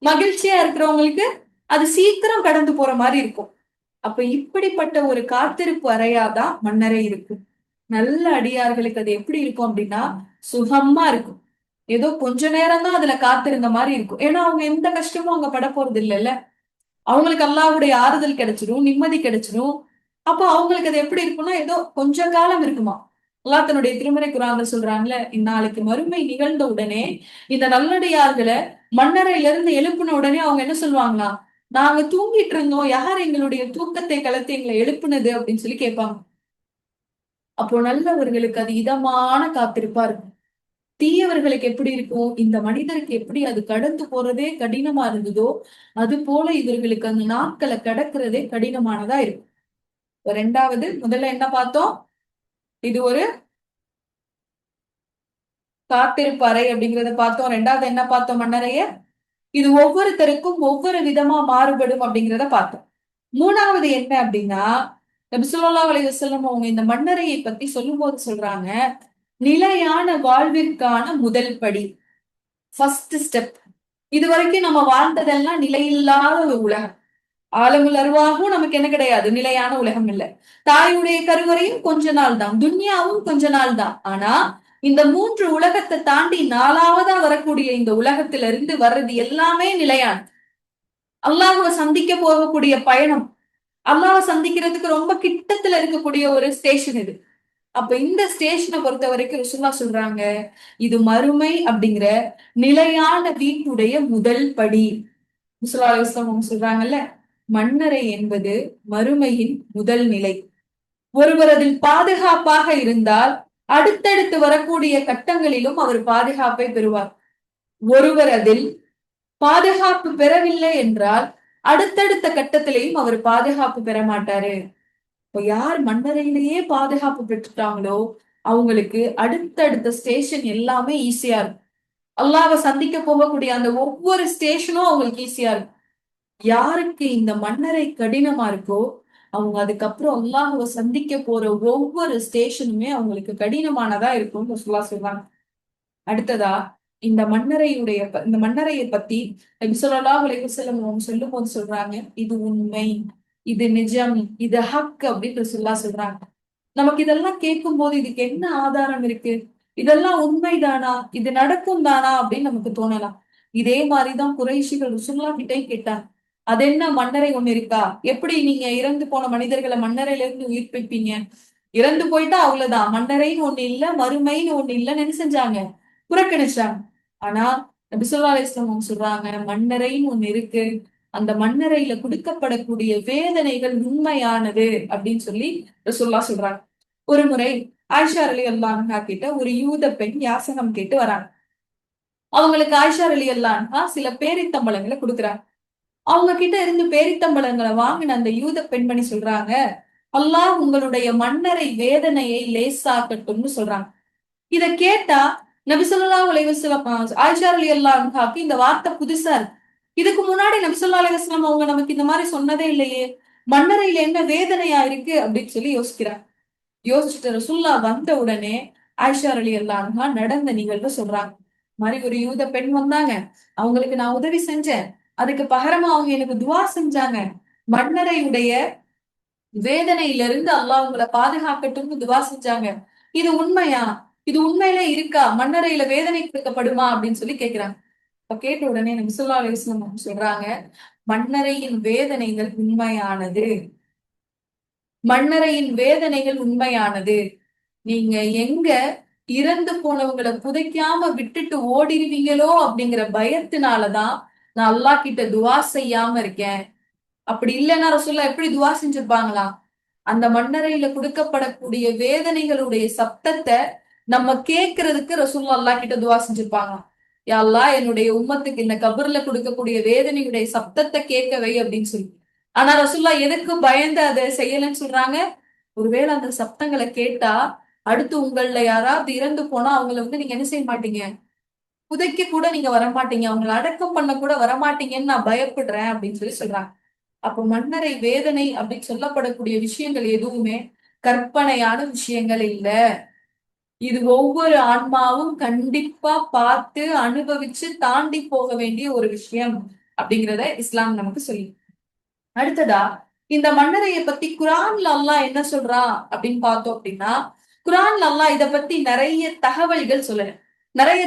மகிழ்ச்சியா இருக்கிறவங்களுக்கு அது சீக்கிரம் கடந்து போற மாதிரி இருக்கும். அப்ப இப்படிப்பட்ட ஒரு காத்திருப்பு அறையாதான் மன்னரை இருக்கும். நல்ல அடியார்களுக்கு அது எப்படி இருக்கும் அப்படின்னா சுகமா இருக்கும். ஏதோ கொஞ்ச நேரம் தான் அதுல காத்திருந்த மாதிரி இருக்கும். ஏன்னா அவங்க எந்த கஷ்டமும் அவங்க பட போறது இல்லைல்ல. அவங்களுக்கு அல்லாஹ்வுடைய ஆறுதல் கிடைச்சிடும், நிம்மதி கிடைச்சிடும். அப்போ அவங்களுக்கு அது எப்படி இருக்கும்னா ஏதோ கொஞ்ச காலம் இருக்குமா. அல்லாஹ் தன்னுடைய திருமறை குர்ஆன்ல சொல்றாங்கல்ல, இந்நாளைக்கு மறுமை நிகழ்ந்த உடனே இந்த நல்லடியார்களை மண்ணறையில இருந்து எழுப்பின உடனே அவங்க என்ன சொல்லுவாங்களாம், நாங்க தூங்கிட்டு இருந்தோம், யார் எங்களுடைய தூக்கத்தை கலைத்து எங்களை எழுப்புனது அப்படின்னு சொல்லி கேட்பாங்க. அப்போ நல்லவர்களுக்கு அது இதமான காத்திருப்பா இருக்கும். தீயவர்களுக்கு எப்படி இருக்கும், இந்த மனிதருக்கு எப்படி அது கடந்து போறதே கடினமா இருந்ததோ அது போல இவர்களுக்கு அந்த நாட்களை கடக்கிறதே கடினமானதா இருக்கும். இரண்டாவது, முதல்ல என்ன பார்த்தோம்? இது ஒரு காத்திருப்பு அறை அப்படிங்கறத பார்த்தோம். ரெண்டாவது என்ன பார்த்தோம்? மன்னரைய இது ஒவ்வொருத்தருக்கும் ஒவ்வொரு விதமா மாறுபடும் அப்படிங்கிறத பார்த்தோம். மூணாவது என்ன அப்படின்னா, நபி ஸல்லல்லாஹு அலைஹி வஸல்லம் அவங்க இந்த மன்னரையை பத்தி சொல்லும்போது சொல்றாங்க, நிலையான வாழ்விற்கான முதல் படி, ஃபர்ஸ்ட் ஸ்டெப். இது வரைக்கும் நம்ம வாழ்ந்ததெல்லாம் நிலையில்லாத ஒரு உலகம். ஆலமுல் அருவாகும் நமக்கு என்ன கிடையாது, நிலையான உலகம் இல்ல. தாயுடைய கருவறையும் கொஞ்ச நாள் தான், துன்யாவும் கொஞ்ச நாள் தான். ஆனா இந்த 3 உலகத்தை தாண்டி 4வதா வரக்கூடிய இந்த உலகத்துல இருந்து வர்றது எல்லாமே நிலையான. அல்லாஹ்வை சந்திக்க போகக்கூடிய பயணம், அல்லாஹ்வை சந்திக்கிறதுக்கு ரொம்ப கிட்டத்துல இருக்கக்கூடிய ஒரு ஸ்டேஷன் இது. அப்ப இந்த ஸ்டேஷனை பொறுத்த வரைக்கும் ரசூலுல்லாஹ் சொல்றாங்க, இது மறுமை அப்படிங்கிற நிலையான வீட்டுடைய முதல் படி. ஸல்லல்லாஹு அலைஹி வஸல்லம் அவங்க சொல்றாங்கல்ல, மன்னரை என்பது மறுமையின் முதல் நிலை. ஒருவர் அதில் பாதுகாப்பாக இருந்தால் அடுத்தடுத்து வரக்கூடிய கட்டங்களிலும் அவர் பாதுகாப்பை பெறுவார். ஒருவர் அதில் பாதுகாப்பு பெறவில்லை என்றால் அடுத்தடுத்த கட்டத்திலையும் அவர் பாதுகாப்பு பெற மாட்டாரு. இப்ப யார் மன்னரையிலேயே பாதுகாப்பு பெற்றுட்டாங்களோ அவங்களுக்கு அடுத்தடுத்த ஸ்டேஷன் எல்லாமே ஈஸியா இருக்கும். அல்லாஹ்வை சந்திக்க போகக்கூடிய அந்த ஒவ்வொரு ஸ்டேஷனும் அவங்களுக்கு ஈஸியா இருக்கும். யாருக்கு இந்த மன்னரை கடினமா இருக்கோ அவங்க அதுக்கப்புறம் அல்லாஹ்வை சந்திக்க போற ஒவ்வொரு ஸ்டேஷனுமே அவங்களுக்கு கடினமானதா இருக்கும்னு ரசூலுல்லாஹ் சொல்றாங்க. அடுத்ததா இந்த மன்னரையை பத்தி நபி ஸல்லல்லாஹு அலைஹி வஸல்லம் அவங்க சொல்லும் போது சொல்றாங்க, இது உண்மை, இது நிஜம், இது ஹக் அப்படின்னு ரசூலுல்லாஹ் சொல்றாங்க. நமக்கு இதெல்லாம் கேட்கும் போது இதுக்கு என்ன ஆதாரம் இருக்கு, இதெல்லாம் உண்மைதானா, இது நடக்கும் தானா அப்படின்னு நமக்கு தோணலாம். இதே மாதிரிதான் குறைஷிகள் ரசூலுல்லாஹ் கிட்டயும் கேட்டாங்க. அது என்ன மன்னரை ஒண்ணு இருக்கா, எப்படி நீங்க இறந்து போன மனிதர்களை மன்னரையில இருந்து உயிர்ப்பிப்பீங்க, இறந்து போயிட்டா அவ்வளவுதான், மன்னரைன்னு ஒண்ணு இல்ல, மறுமைன்னு ஒண்ணு இல்லைன்னு என்ன செஞ்சாங்க, புறக்கணிச்சாங்க. ஆனா நபி ஸல்லல்லாஹு அலைஹி வஸல்லம் அவங்க சொல்றாங்க, மன்னரைன்னு ஒண்ணு இருக்கு, அந்த மன்னரையில கொடுக்கப்படக்கூடிய வேதனைகள் உண்மையானது அப்படின்னு சொல்லி ரசூலுல்லாஹ் சொல்றாங்க. ஒரு முறை ஆயிஷா ரலியல்லாஹு அன்ஹா கிட்ட ஒரு யூத பெண் யாசகம் கேட்டு வராங்க. அவங்களுக்கு ஆயிஷா ரலியல்லாஹு அன்ஹா சில பேரித்தம்பழங்களை கொடுக்குறாங்க. அவங்க கிட்ட இருந்து பேரித்தம்பழங்களை வாங்கின அந்த யூத பெண்மணி சொல்றாங்க, அல்லாஹ் உங்களுடைய மன்னரை வேதனையை லேசாக்கட்டும்னு சொல்றாங்க. இத கேட்டா நபி ஸல்லல்லாஹு அலைஹி வஸல்லம் ஆயிஷா ரலியல்லாஹு அன்ஹாக்கு இந்த வார்த்தை புதுசா இருக்கு. இதுக்கு முன்னாடி நபி ஸல்லல்லாஹு அலைஹி வஸல்லம் அவங்க நமக்கு இந்த மாதிரி சொன்னதே இல்லையே, மன்னரையில என்ன வேதனையா இருக்கு அப்படின்னு சொல்லி யோசிக்கிறாங்க. யோசிச்சுட்டு ரசூலுல்லாஹ் வந்த உடனே ஆயிஷா ரலியல்லாஹு அன்ஹா நடந்த நிகழ்வு சொல்றாங்க. இந்த மாதிரி ஒரு யூத பெண் வந்தாங்க, அவங்களுக்கு நான் உதவி செஞ்சேன், அதுக்கு பகரமா அவங்க எனக்கு துவா செஞ்சாங்க, மன்னரையுடைய வேதனையிலிருந்து அல்லாஹ் உங்களை பாதுகாக்கட்டும்னு துவா செஞ்சாங்க. இது உண்மையா, இது உண்மையிலே இருக்கா, மன்னரையில வேதனை கொடுக்கப்படுமா அப்படின்னு சொல்லி கேக்குறாங்க. அப்ப கேட்ட உடனே நபி ஸல்லல்லாஹு அலைஹி வஸல்லம் சொல்றாங்க, மன்னரையின் வேதனைகள் உண்மையானது, மன்னரையின் வேதனைகள் உண்மையானது. நீங்க எங்க இறந்து போனவங்களை புதைக்காம விட்டுட்டு ஓடிடுவீங்களோ அப்படிங்கிற பயத்தினாலதான் நான் அல்லாஹ் கிட்ட துவா செய்யாம இருக்கேன். அப்படி இல்லைன்னா ரசூலுல்லாஹ் எப்படி துவா செஞ்சிருப்பாங்களா? அந்த மண்ணறையில கொடுக்கப்படக்கூடிய வேதனைகளுடைய சப்தத்தை நம்ம கேட்கறதுக்கு ரசூலுல்லாஹ் அல்லாஹ் கிட்ட துவா செஞ்சிருப்பாங்க. யா அல்லாஹ் என்னுடைய உம்மத்துக்கு இந்த கபர்ல கொடுக்கக்கூடிய வேதனையுடைய சப்தத்தை கேட்க வை அப்படின்னு சொல்லி. ஆனா ரசூலுல்லாஹ் எதுக்கு பயந்து அதை செய்யலன்னு சொல்றாங்க? ஒருவேளை அந்த சப்தங்களை கேட்டா அடுத்து உங்கள யாராவது இறந்து போனா அவங்கள நீங்க என்ன செய்ய மாட்டீங்க, புதைக்க கூட நீங்க வரமாட்டீங்க, அவங்களை அடக்கம் பண்ண கூட வரமாட்டீங்கன்னு நான் பயப்படுறேன் அப்படின்னு சொல்லி சொல்றாங்க. அப்போ மன்னரை வேதனை அப்படின்னு சொல்லப்படக்கூடிய விஷயங்கள் எதுவுமே கற்பனையான விஷயங்கள் இல்ல. இது ஒவ்வொரு ஆன்மாவும் கண்டிப்பா பார்த்து அனுபவிச்சு தாண்டி போக வேண்டிய ஒரு விஷயம் அப்படிங்கிறத இஸ்லாம் நமக்கு சொல்லி. அடுத்ததா இந்த மன்னரைய பத்தி குரான்ல அல்லாஹ் என்ன சொல்றான் அப்படின்னு பார்த்தோம் அப்படின்னா, குரான்ல அல்லாஹ் இத பத்தி நிறைய தகவல்கள் சொல்லல. நிறைய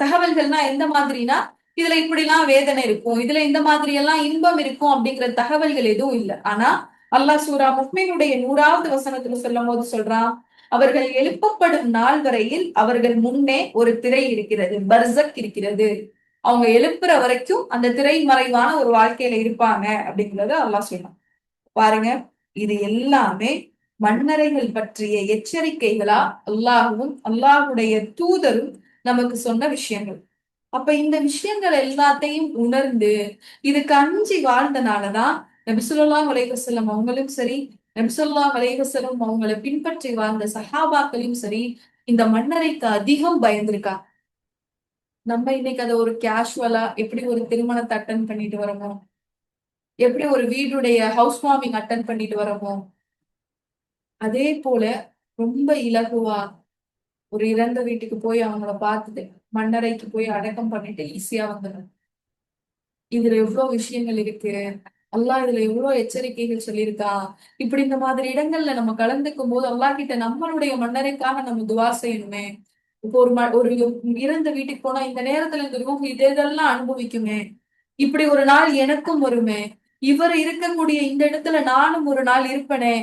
தகவல்கள்னா எந்த மாதிரினா, இதுல இப்படிலாம் வேதனை இருக்கும், இதுல இந்த மாதிரி எல்லாம் இன்பம் இருக்கும் அப்படிங்கிற தகவல்கள் எதுவும் இல்ல. ஆனா அல்லாஹ் சூரா முஃமினுடைய 100வது வசனத்துல சொல்லும் போது சொல்றான், அவர்கள் எழுப்பப்படும் நாள் வரையில் அவர்கள் முன்னே ஒரு திரை இருக்கிறது, பர்சக் இருக்கிறது. அவங்க எழுப்புற வரைக்கும் அந்த திரைமறைவான ஒரு வாழ்க்கையில இருப்பாங்க அப்படிங்கறத அல்லாஹ் சொல்றான். பாருங்க, இது எல்லாமே மன்னரைகள் பற்றிய எச்சரிக்கைகளா அல்லாஹுவும் அல்லாஹுடைய தூதரும் நமக்கு சொன்ன விஷயங்கள். அப்ப இந்த விஷயங்கள் எல்லாத்தையும் உணர்ந்து இதுக்கு அஞ்சி வாழ்ந்தனாலதான் நபி ஸல்லல்லாஹு அலைஹி வஸல்லம் அவங்களும் சரி, நபி ஸல்லல்லாஹு அலைஹி வஸல்லம் அவங்களை பின்பற்றி வாழ்ந்த சஹாபாக்களும் சரி இந்த மன்னரைக்கு அதிகம் பயந்திருக்காங்க. நம்ம இன்னைக்கு அதை ஒரு கேஷுவலா எப்படி ஒரு திருமணத்தை அட்டன் பண்ணிட்டு வரோமோ, எப்படி ஒரு வீடுடைய ஹவுஸ் வார்மிங் அட்டன் பண்ணிட்டு வரோமோ, அதே போல ரொம்ப இலகுவா ஒரு இறந்த வீட்டுக்கு போய் அவங்கள பார்த்துட்டு மண்ணறைக்கு போய் அடக்கம் பண்ணிட்டு ஈஸியா வந்துடும். இதுல எவ்வளவு விஷயங்கள் இருக்கு, அல்லாஹ் இதுல எவ்வளவு எச்சரிக்கைகள் சொல்லியிருக்கா. இப்படி இந்த மாதிரி இடங்கள்ல நம்ம கலந்துக்கும் போது அல்லாஹ் கிட்ட நம்மளுடைய மன்னரைக்காக நம்ம துவா செய்யணுமே. இப்போ ஒரு இறந்த வீட்டுக்கு போனா இந்த நேரத்துல இந்த ரூம் இதெல்லாம் அனுபவிக்குமே, இப்படி ஒரு நாள் எனக்கும் வருமே, இவர் இருக்கக்கூடிய இந்த இடத்துல நானும் ஒரு நாள் இருப்பனே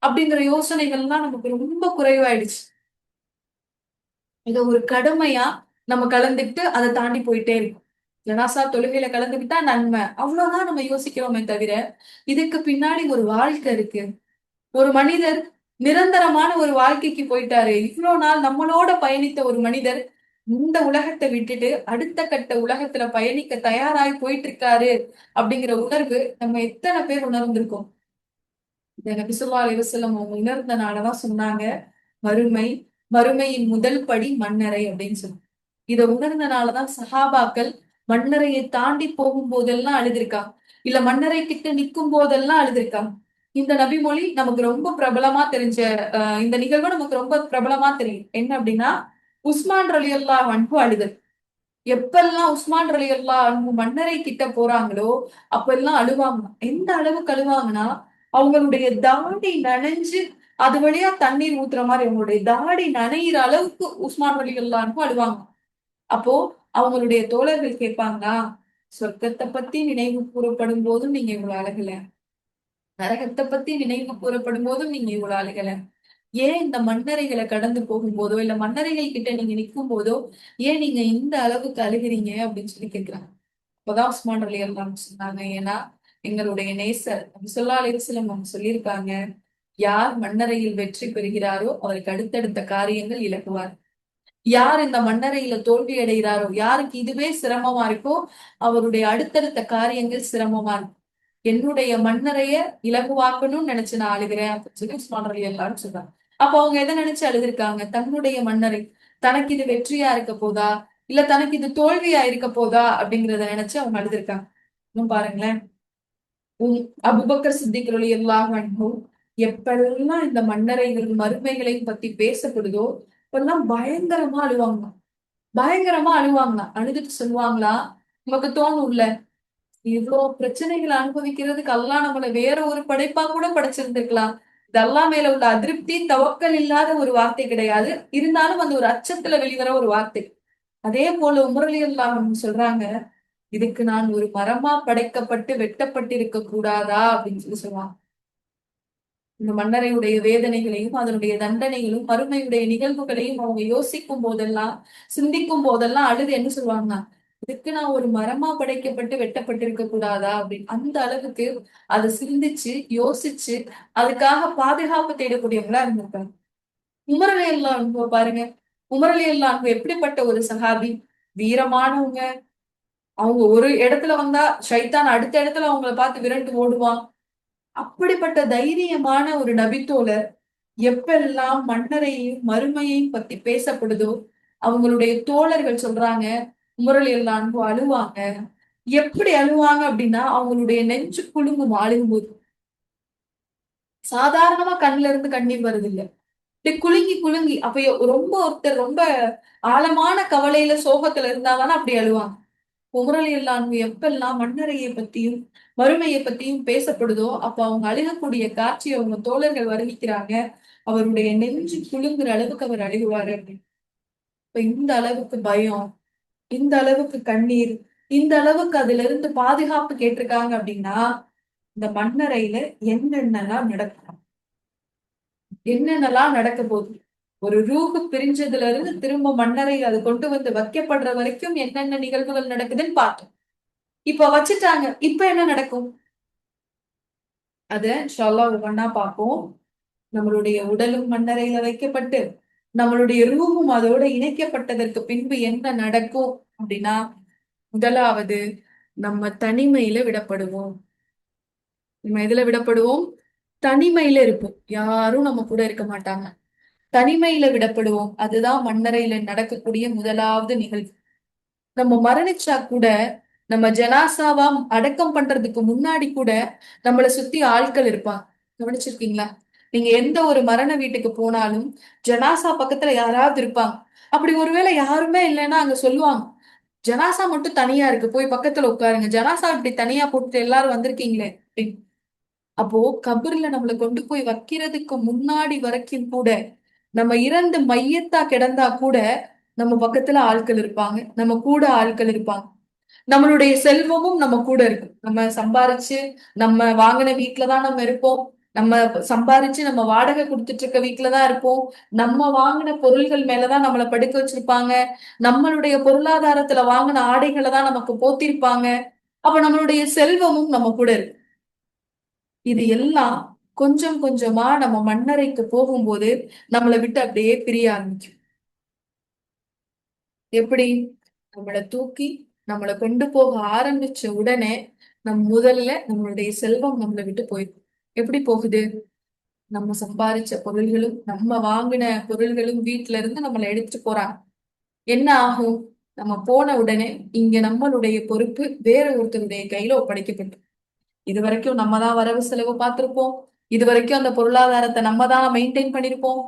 அப்படிங்கிற யோசனைகள்லாம் நமக்கு ரொம்ப குறைவாயிடுச்சு. இத ஒரு கடமையா நம்ம கலந்துக்கிட்டு அதை தாண்டி போயிட்டே இருக்கும். ஜனாசா தொழுகையில கலந்துக்கிட்டா நன்மை, அவ்வளவுதான் நம்ம யோசிக்கிறோமே தவிர இதுக்கு பின்னாடி ஒரு வாழ்க்கை இருக்கு. ஒரு மனிதர் நிரந்தரமான ஒரு வாழ்க்கைக்கு போயிட்டாரு, இவ்வளவு நாள் நம்மளோட பயணித்த ஒரு மனிதர் இந்த உலகத்தை விட்டுட்டு அடுத்த கட்ட உலகத்துல பயணிக்க தயாராகி போயிட்டு இருக்காரு அப்படிங்கிற உணர்வு நம்ம எத்தனை பேர் உணர்ந்திருக்கோம். இதை நபி ஸல்லல்லாஹு அலைஹி வஸல்லம் அவங்க உணர்ந்தனாலதான் சொன்னாங்க, மறுமை, மறுமையின் முதல் படி மண்ணறை அப்படின்னு சொல்லி. இதை உணர்ந்தனாலதான் சஹாபாக்கள் மண்ணறையை தாண்டி போகும் போதெல்லாம் அழுதிருக்காங்க, இல்ல மண்ணறை கிட்ட நிக்கும் போதெல்லாம் அழுதிருக்காங்க. இந்த நபிமொழி நமக்கு ரொம்ப பிரபலமா தெரிஞ்ச இந்த நிகழ்வு நமக்கு ரொம்ப பிரபலமா தெரியும். என்ன அப்படின்னா, உஸ்மான் ரலியல்லாஹு அன்ஹு அழுதல். எப்பெல்லாம் உஸ்மான் ரலியல்லாஹு அன்ஹு மன்னரை கிட்ட போறாங்களோ அப்பெல்லாம் அழுவாங்க. எந்த அளவுக்கு அழுவாங்கன்னா, அவங்களுடைய தாடி நனைஞ்சு அது வழியா தண்ணீர் ஊத்துற மாதிரி அவங்களுடைய தாடி நனையிற அளவுக்கு உஸ்மான் ரலியல்லாஹு அன்ஹு அழுவாங்க. அப்போ அவங்களுடைய தோழர்கள் கேட்பாங்களா, சொர்க்கத்தை பத்தி நினைவு கூறப்படும் போதும் நீங்க இவ்வளவு அழகல, நரகத்தை பத்தி நினைவு கூறப்படும் போதும் நீங்க இவ்வளவு அழகல, ஏன் இந்த மண்ணறைகளை கடந்து போகும்போதோ இல்ல மண்ணறைகள் கிட்ட நீங்க நிற்கும் போதோ ஏன் நீங்க இந்த அளவுக்கு அழுகிறீங்க அப்படின்னு சொல்லி கேட்கிறாங்க. அப்பதான் உஸ்மான் ரலியல்லாஹு அன்ஹு சொன்னாங்க, ஏன்னா எங்களுடைய நேசர் நபி ஸல்லல்லாஹு அலைஹி வஸல்லம் அவங்க சொல்லியிருக்காங்க, யார் மண்ணறையில் வெற்றி பெறுகிறாரோ அவருக்கு அடுத்தடுத்த காரியங்கள் இலகுவார். யார் இந்த மண்ணறையில தோல்வி அடைகிறாரோ, யாருக்கு இதுவே சிரமமா இருக்கோ அவருடைய அடுத்தடுத்த காரியங்கள் சிரமமா இருக்கும். என்னுடைய மண்ணறைய இலகுவாக்கணும்னு நினைச்சு நான் அழுகிறேன் அப்படின்னு சொல்லி உஸ்மான் ரலியல்லாஹு அன்ஹு சொல்றாங்க. அப்ப அவங்க எதை நினைச்சு அழுதுருக்காங்க? தன்னுடைய மண்ணறை தனக்கு இது வெற்றியா இருக்க போதா இல்ல தனக்கு இது தோல்வியா இருக்க போதா அப்படிங்கறத நினைச்சு அவங்க அழுதுருக்காங்க. இன்னும் பாருங்களேன், அபூபக்கர் சித்திக் ரலியல்லாஹு அன்ஹு எப்பெல்லாம் இந்த மண்ணறைகள் மறுமைகளையும் பத்தி பேசப்படுதோ அப்பெல்லாம் பயங்கரமா அழுவாங்க. பயங்கரமா அழுவாங்களா, அழுதுட்டு சொல்லுவாங்களா, நமக்கு தோணும்ல, இவ்வளவு பிரச்சனைகளை அனுபவிக்கிறதுக்கு அல்லாஹ் நம்மள வேற ஒரு படைப்பா கூட படைச்சிருந்திருக்கலாம். இது அல்லாஹ் மேல உள்ள அதிருப்தி தவக்கல் இல்லாத ஒரு வார்த்தை கிடையாது, இருந்தாலும் அந்த ஒரு அச்சத்துல வெளிவர ஒரு வார்த்தை. அதே போல உமர் ரலியல்லாஹு அன்ஹு சொல்றாங்க, இதுக்கு நான் ஒரு மரமா படைக்கப்பட்டு வெட்டப்பட்டிருக்க கூடாதா அப்படின்னு சொல்லி சொல்லுவாங்க. இந்த மன்னரையுடைய வேதனைகளையும் அதனுடைய தண்டனைகளும் மறுமையுடைய நிகழ்வுகளையும் அவங்க யோசிக்கும் போதெல்லாம் சிந்திக்கும் போதெல்லாம் அழுது என்ன சொல்லுவாங்கன்னா, இதுக்கு நான் ஒரு மரமா படைக்கப்பட்டு வெட்டப்பட்டிருக்க கூடாதா அப்படின்னு அந்த அளவுக்கு அதை சிந்திச்சு யோசிச்சு அதுக்காக பாதுகாப்பு தேடக்கூடியவங்களா இருந்திருக்காங்க. உமர் ரலியல்லாஹு அன்ஹு பாருங்க. உமர் ரலியல்லாஹு அன்ஹு எப்படிப்பட்ட ஒரு சஹாபி, வீரமானவங்க. அவங்க ஒரு இடத்துல வந்தா ஷைத்தான் அடுத்த இடத்துல அவங்கள பார்த்து விரண்டு ஓடுவான். அப்படிப்பட்ட தைரியமான ஒரு நபித்தோழர் எப்பெல்லாம் மன்னரையும் மறுமையையும் பத்தி பேசப்படுதோ அவங்களுடைய தோழர்கள் சொல்றாங்க உமர் ரலியல்லாஹு அன்ஹு அழுவாங்க. எப்படி அழுவாங்க அப்படின்னா அவங்களுடைய நெஞ்சு குலுங்கும் அழுகும்போது. சாதாரணமா கண்ணுல இருந்து கண்ணீர் வருது இல்ல. இப்படி குலுங்கி குலுங்கி அப்ப ரொம்ப ஒருத்தர் ரொம்ப ஆழமான கவலையில சோகத்துல இருந்தாதானே அப்படி அழுவாங்க. உமரலி எல்லாம் எப்பெல்லாம் மண்ணறையை பத்தியும் மறுமையை பத்தியும் பேசப்படுதோ அப்ப அவங்க அழுகக்கூடிய காட்சி அவங்க தோழர்கள் வருவிக்கிறாங்க. அவருடைய நெஞ்சு குலுங்குற அளவுக்கு அவர் அழுகுவாரு அப்படின்னு. இப்ப இந்த அளவுக்கு பயம், இந்த அளவுக்கு கண்ணீர், இந்த அளவுக்கு அதுல இருந்து பாதுகாப்பு கேட்டிருக்காங்க அப்படின்னா இந்த மண்ணறையில என்னென்னலாம் நடக்கும், என்னென்னலாம் நடக்க போகுது. ஒரு ரூஹு பிரிஞ்சதுல இருந்து திரும்ப மண்ணறையில் அது கொண்டு வந்து வைக்கப்படுற வரைக்கும் என்னென்ன நிகழ்வுகள் நடக்குதுன்னு பார்த்தோம். இப்ப வச்சுட்டாங்க, இப்ப என்ன நடக்கும் அத இன்ஷா அல்லாஹ் ஒவ்வொண்ணா பார்ப்போம். நம்மளுடைய உடலும் மண்ணறையில வைக்கப்பட்டு நம்மளுடைய ரூஹும் அதோட இணைக்கப்பட்டதற்கு பின்பு என்ன நடக்கும் அப்படின்னா முதலாவது நம்ம தனிமையில விடப்படுவோம். நம்ம எதுல விடப்படுவோம்? தனிமையில இருப்போம். யாரும் நம்ம கூட இருக்க மாட்டாங்க. தனிமையில விடப்படுவோம். அதுதான் மண்ணறையில நடக்கக்கூடிய முதலாவது நிகழ்வு. நம்ம மரணிச்சா கூட நம்ம ஜனாசாவா அடக்கம் பண்றதுக்கு முன்னாடி கூட நம்மளை சுத்தி ஆட்கள் இருப்பாங்க. கவனிச்சிருக்கீங்களா? நீங்க எந்த ஒரு மரண வீட்டுக்கு போனாலும் ஜனாசா பக்கத்துல யாராவது இருப்பாங்க. அப்படி ஒருவேளை யாருமே இல்லைன்னா அங்க சொல்லுவாங்க, ஜனாசா மட்டும் தனியா இருக்கு, போய் பக்கத்துல உட்காருங்க. ஜனாசா இப்படி தனியா போட்டு எல்லாரும் வந்திருக்கீங்களே அப்படின்னு. அப்போ கபர்ல நம்மளை கொண்டு போய் வைக்கிறதுக்கு முன்னாடி வரைக்கும் கூட நம்ம இறந்து மையத்தா கிடந்தா கூட நம்ம பக்கத்துல ஆட்கள் இருப்பாங்க, நம்ம கூட ஆட்கள் இருப்பாங்க. நம்மளுடைய செல்வமும் நம்ம கூட இருக்கும். நம்ம சம்பாரிச்சு நம்ம வாங்கின வீட்டுலதான் நம்ம இருப்போம். நம்ம சம்பாரிச்சு நம்ம வாடகை கொடுத்துட்டு இருக்க வீட்டுலதான் இருப்போம். நம்ம வாங்கின பொருள்கள் மேலதான் நம்மளை படுக்க வச்சிருப்பாங்க. நம்மளுடைய பொருளாதாரத்துல வாங்கின ஆடைகளை தான் நமக்கு போத்திருப்பாங்க. அப்ப நம்மளுடைய செல்வமும் நம்ம கூட இருக்கு. இது எல்லாம் கொஞ்சம் கொஞ்சமா நம்ம மண்ணறைக்கு போகும்போது நம்மளை விட்டு அப்படியே பிரிய ஆரம்பிக்கும். எப்படி? நம்மளை தூக்கி நம்மளை கொண்டு போக ஆரம்பிச்ச உடனே முதல்ல நம்மளுடைய செல்வம் நம்மளை விட்டு போயிடும். எப்படி போகுது? நம்ம சம்பாதிச்ச பொருள்களும் நம்ம வாங்கின பொருள்களும் வீட்டுல இருந்து நம்மளை எடுத்துட்டு போறாங்க. என்ன ஆகும்? நம்ம போன உடனே இங்க நம்மளுடைய பொறுப்பு வேற ஒருத்தருடைய கையில ஒப்படைக்கப்பட்டோம். இது வரைக்கும் நம்ம தான் வரவு செலவு பார்த்திருப்போம். இது வரைக்கும் அந்த பொருளாதாரத்தை நம்ம தான் மெயின்டைன் பண்ணிருப்போம்.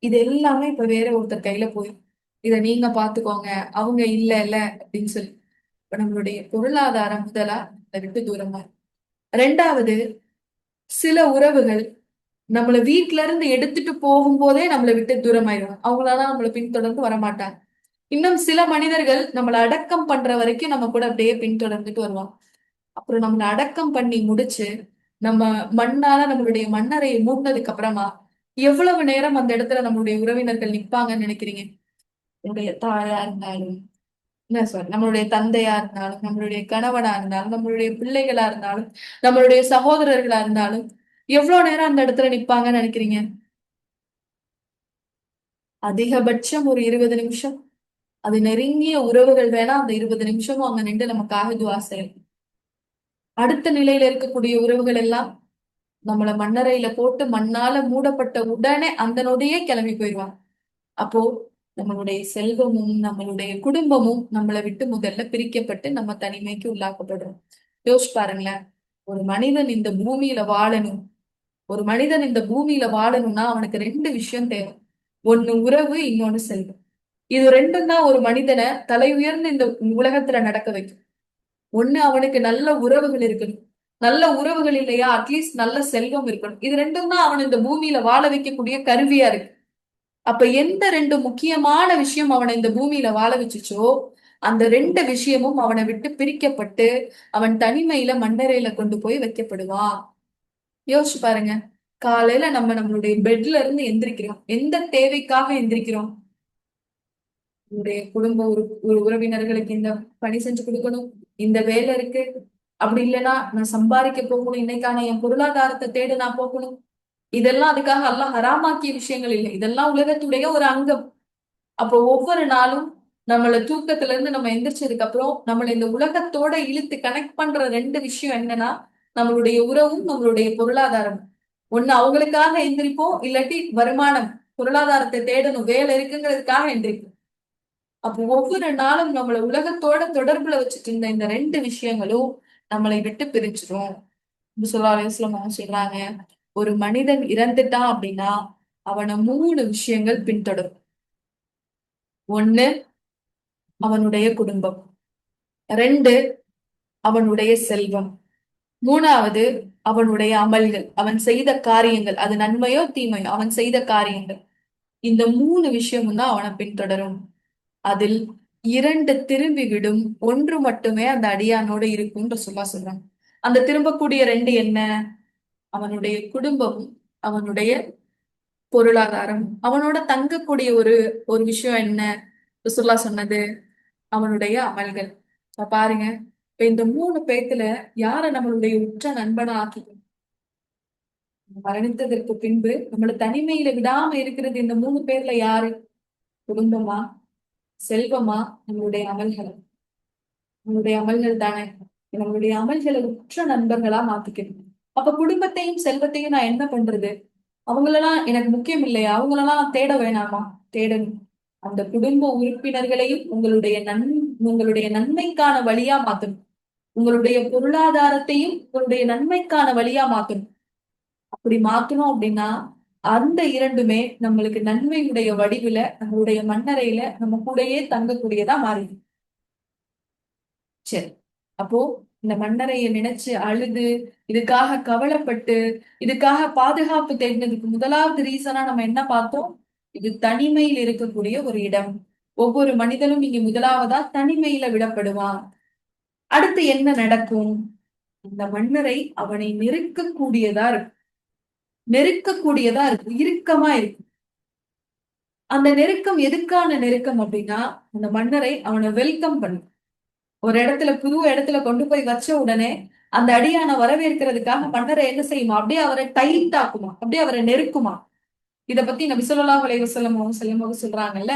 இது எல்லாமே இப்ப வேற ஒருத்தர் கையில போயிடும். இத நீங்க பாத்துக்கோங்க, அவங்க இல்ல அப்படின்னு சொல்லி இப்ப நம்மளுடைய பொருளாதாரம் முதலா அதை விட்டு தூரமா இருக்கு. ரெண்டாவது, சில உறவுகள் நம்மள வீட்ல இருந்து எடுத்துட்டு போகும்போதே நம்மளை விட்டு தூரமாயிடுவாங்க. அவங்களால நம்மளை பின்தொடர்ந்து வரமாட்டாங்க. இன்னும் சில மனிதர்கள் நம்மளை அடக்கம் பண்ற வரைக்கும் நம்ம கூட அப்படியே பின்தொடர்ந்துட்டு வருவாங்க. அப்புறம் நம்மளை அடக்கம் பண்ணி முடிச்சு நம்ம மண்ணால நம்மளுடைய மண்ணறையை மூடினதுக்கு அப்புறமா எவ்வளவு நேரம் அந்த இடத்துல நம்மளுடைய உறவினர்கள் நிப்பாங்கன்னு நினைக்கிறீங்க? நம்மளுடைய தாயா இருந்தாலும் என்ன சார், நம்மளுடைய தந்தையா இருந்தாலும், நம்மளுடைய கணவனா இருந்தாலும், நம்மளுடைய பிள்ளைகளா இருந்தாலும், நம்மளுடைய சகோதரர்களா இருந்தாலும் எவ்வளவு நேரம் அந்த இடத்துல நிப்பாங்கன்னு நினைக்கிறீங்க? அதிகபட்சம் ஒரு 20 நிமிஷம். அது நெருங்கிய உறவுகள் வேணா அந்த 20 நிமிஷமும் அங்க நின்று நமக்காக துவா செய்யலாம். அடுத்த நிலையில இருக்கக்கூடிய உறவுகள் எல்லாம் நம்மள மண்ணறையில போட்டு மண்ணால மூடப்பட்ட உடனே அந்த நொடியே கிளம்பி போயிடுவாங்க. அப்போ நம்மளுடைய செல்வமும் நம்மளுடைய குடும்பமும் நம்மளை விட்டு முதல்ல பிரிக்கப்பட்டு நம்ம தனிமைக்கு உள்ளாக்கப்படுறோம். யோசிச்சு பாருங்களேன். ஒரு மனிதன் இந்த பூமியில வாழணும். ஒரு மனிதன் இந்த பூமியில வாழணும்னா அவனுக்கு ரெண்டு விஷயம் தேவை. ஒண்ணு உறவு, இன்னொன்னு செல்வம். இது ரெண்டும் தான் ஒரு மனிதனை தலை உயர்ந்து இந்த உலகத்துல நடக்க வைக்கும். ஒண்ணு அவனுக்கு நல்ல உறவுகள் இருக்கணும். நல்ல உறவுகள் இல்லையா, அட்லீஸ்ட் நல்ல செல்வம் இருக்கணும். இது ரெண்டும் தான் அவன் இந்த பூமியில வாழ வைக்கக்கூடிய கருவியா இருக்கு. அப்ப எந்த ரெண்டு முக்கியமான விஷயம் அவனை இந்த பூமியில வாழ வச்சுச்சோ அந்த ரெண்டு விஷயமும் அவனை விட்டு பிரிக்கப்பட்டு அவன் தனிமையில மண்ணறையில கொண்டு போய் வைக்கப்படுவான். யோசிச்சு பாருங்க. காலையில நம்ம நம்மளுடைய பெட்ல இருந்து எந்திரிக்கிறோம். எந்த தேவைக்காக எந்திரிக்கிறோம்? உங்களுடைய குடும்ப உறவினர்களுக்கு இந்த பணி செஞ்சு கொடுக்கணும், இந்த வேலை இருக்கு, அப்படி இல்லைன்னா நான் சம்பாதிக்க போகணும், இன்னைக்கான என் பொருளாதாரத்தை தேட நான் போகணும். இதெல்லாம் அதுக்காக அல்லாஹ் ஹராமாக்கிய விஷயங்கள் இல்லை, இதெல்லாம் உலகத்துடைய ஒரு அங்கம். அப்போ ஒவ்வொரு நாளும் நம்மள தூக்கத்துல இருந்து நம்ம எந்திரிச்சதுக்கு அப்புறம் நம்மள இந்த உலகத்தோட இழுத்து கனெக்ட் பண்ற ரெண்டு விஷயம் என்னன்னா, நம்மளுடைய உறவும் நம்மளுடைய பொருளாதாரம். ஒண்ணு அவங்களுக்காக எந்திரிப்போம், இல்லாட்டி வருமானம், பொருளாதாரத்தை தேடணும், வேலை இருக்குங்கிறதுக்காக எந்திரிப்போம். அப்போ ஒவ்வொரு நாளும் நம்மள உலகத்தோட தொடர்புல வச்சுட்டு இருந்த இந்த ரெண்டு விஷயங்களும் நம்மளை விட்டு பிரிச்சிரும். சொல்றாங்க, ஒரு மனிதன் இறந்துட்டான் அப்படின்னா அவனை மூணு விஷயங்கள் பின்தொடரும். ஒண்ணு, அவனுடைய குடும்பம். ரெண்டு, அவனுடைய செல்வம். மூணாவது, அவனுடைய அமல்கள், அவன் செய்த காரியங்கள், அது நன்மையோ தீமையோ அவன் செய்த காரியங்கள். இந்த மூணு விஷயமும் தான் அவனை பின்தொடரும். அதில் இரண்டு திரும்பிவிடும், ஒன்று மட்டுமே அந்த அடியானோட இருக்கும்ன்ற சொல்றாங்க. அந்த திரும்பக்கூடிய ரெண்டு என்ன? அவனுடைய குடும்பம், அவனுடைய பொருளாதாரம், அவனோட தங்கக்கூடிய ஒரு ஒரு விஷயம் என்ன? ரசூலுல்லாஹ் சொன்னது அவனுடைய அமல்கள். பாருங்க, இப்ப இந்த மூணு பேத்துல யார நம்மளுடைய உற்ற நண்பனா ஆக்கிக்கணும்? மரணித்ததற்கு பின்பு நம்மள தனிமையில விடாம இருக்கிறது இந்த மூணு பேர்ல யாரு? குடும்பமா, செல்வமா, நம்மளுடைய அமல்கள்? நம்மளுடைய அமல்கள் தானே. நம்மளுடைய அமல்களை உற்ற நண்பர்களா மாத்திக்கணும். அப்ப குடும்பத்தையும் செல்வத்தையும் நான் என்ன பண்றது? அவங்களெல்லாம் எனக்கு முக்கியம் இல்லையா? அவங்களெல்லாம் தேட வேணாமா? தேடணும். அந்த குடும்ப உறுப்பினர்களையும் உங்களுடைய நன்மைக்கான வழியா மாத்தணும். உங்களுடைய பொருளாதாரத்தையும் உங்களுடைய நன்மைக்கான வழியா மாத்தணும். அப்படி மாத்தணும் அப்படின்னா அந்த இரண்டுமே நம்மளுக்கு நன்மையுடைய வடிவுல நம்மளுடைய மண்ணறையில நம்ம கூடயே தங்கக்கூடியதா மாறிடும். சரி, அப்போ இந்த மண்ணறைய நினைச்சு அழுது இதுக்காக கவலைப்பட்டு இதுக்காக பாதுகாப்பு தேடினதுக்கு முதலாவது ரீசனா நம்ம என்ன பார்த்தோம்? இது தனிமையில் இருக்கக்கூடிய ஒரு இடம். ஒவ்வொரு மனிதனும் இங்க முதலாவதா தனிமையில விடப்படுவான். அடுத்து என்ன நடக்கும்? இந்த மண்ணறை அவனை நெருக்கக்கூடியதா இருக்கும். நெருக்கக்கூடியதா இருக்கும், இறுக்கமா இருக்கும். அந்த நெருக்கம் எதுக்கான நெருக்கம் அப்படின்னா, அந்த மன்னரை அவனை வெல்கம் பண்ணும். ஒரு இடத்துல புது இடத்துல கொண்டு போய் வச்ச உடனே அந்த அடியான வரவேற்கிறதுக்காக மன்னரை என்ன செய்யுமா? அப்படியே அவரை டைட் ஆக்குமா, அப்படியே அவரை நெருக்குமா. இத பத்தி நபி ஸல்லல்லாஹு அலைஹி வஸல்லம் சொல்லும்போது சொல்றாங்கல்ல,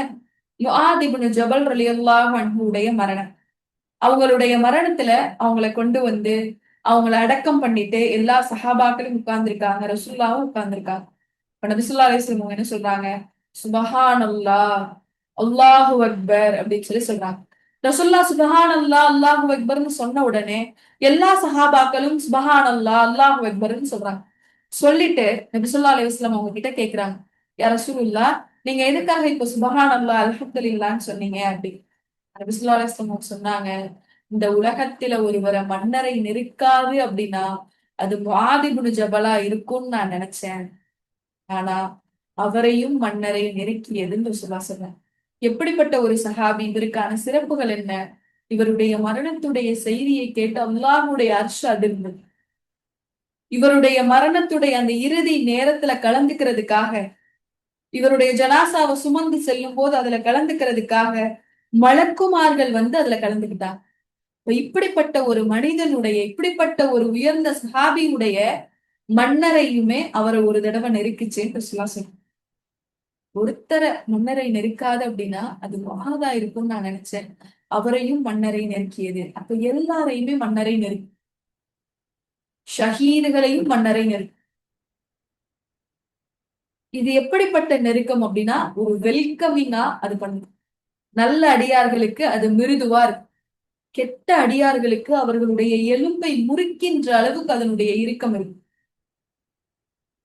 முஆத் இப்னு ஜபல் ரலியல்லாஹு அன்ஹுடைய மரணம். அவங்களுடைய மரணத்துல அவங்களை கொண்டு வந்து அவங்கள அடக்கம் பண்ணிட்டு எல்லா சஹாபாக்களும் உட்கார்ந்துருக்காங்க, ரசூலுல்லாவும் உட்கார்ந்துருக்காங்க. இப்ப நபி ஸல்லல்லாஹு அலைஹி வஸல்லம் என்ன சொல்றாங்க? சுபஹானல்லாஹ், அல்லாஹு அக்பர் அப்படின்னு சொல்றாங்க. ரசூலுல்லாஹ் சுபஹானல்லாஹ், அல்லாஹு அக்பர்னு சொன்ன உடனே எல்லா சஹாபாக்களும் சுபஹானல்லாஹ், அல்லாஹு அக்பர்னு சொல்றாங்க. சொல்லிட்டு நபி ஸல்லல்லாஹு அலைஹி வஸல்லம் அவங்க கிட்ட கேக்குறாங்க, யா ரசூலுல்லாஹ், நீங்க எதுக்காக இப்ப சுபஹானல்லாஹ் அல்ஹம்துலில்லாஹ்னு சொன்னீங்க அப்படி? நபி ஸல்லல்லாஹு அலைஹி வஸல்லம் அவங்க சொன்னாங்க, இந்த உலகத்துல ஒருவரை மன்னரை நெருக்காது அப்படின்னா அது முஆத் இப்னு ஜபலா இருக்கும்னு நான் நினைச்சேன். ஆனா அவரையும் மன்னரை நெருக்கியதுன்னு ரசூலுல்லாஹ் சொன்னாங்க. எப்படிப்பட்ட ஒரு சஹாபி! இவருக்கான சிறப்புகள் என்ன? இவருடைய மரணத்துடைய செய்தியை கேட்டு அல்லாஹ்வுடைய அர்ஷ் அதிர்ந்தது. இவருடைய மரணத்துடைய அந்த இறுதி நேரத்துல கலந்துக்கிறதுக்காக, இவருடைய ஜனாசாவை சுமந்து செல்லும் போது அதுல கலந்துக்கிறதுக்காக மலக்குமார்கள் வந்து அதுல கலந்துக்கிட்டாங்க. இப்படிப்பட்ட ஒரு மனிதனுடைய, இப்படிப்பட்ட ஒரு உயர்ந்த சஹாபியுடைய மன்னரையுமே அவரை ஒரு தடவை நெருக்கிச்சேன்னு ரசூலுல்லாஹ் சொன்னாங்க. ஒருத்தரை மன்னரை நெருக்காது அப்படின்னா அது மகாதா இருக்கும்னு நான் நினைச்சேன். அவரையும் மன்னரை நெருக்கியது. அப்ப எல்லாரையுமே மன்னரை நெருக்கி, ஷஹீதுகளையும் மன்னரை நெருக்கி. இது எப்படிப்பட்ட நெருக்கம் அப்படின்னா ஒரு வெல்கமிங்கா அது பண்ணுது. நல்ல அடியார்களுக்கு அது மிருதுவா இருக்கு. கெட்ட அடியார்களுக்கு அவர்களுடைய எலும்பை முறிக்கின்ற அளவுக்கு அதனுடைய இறுக்கம் இருக்கு.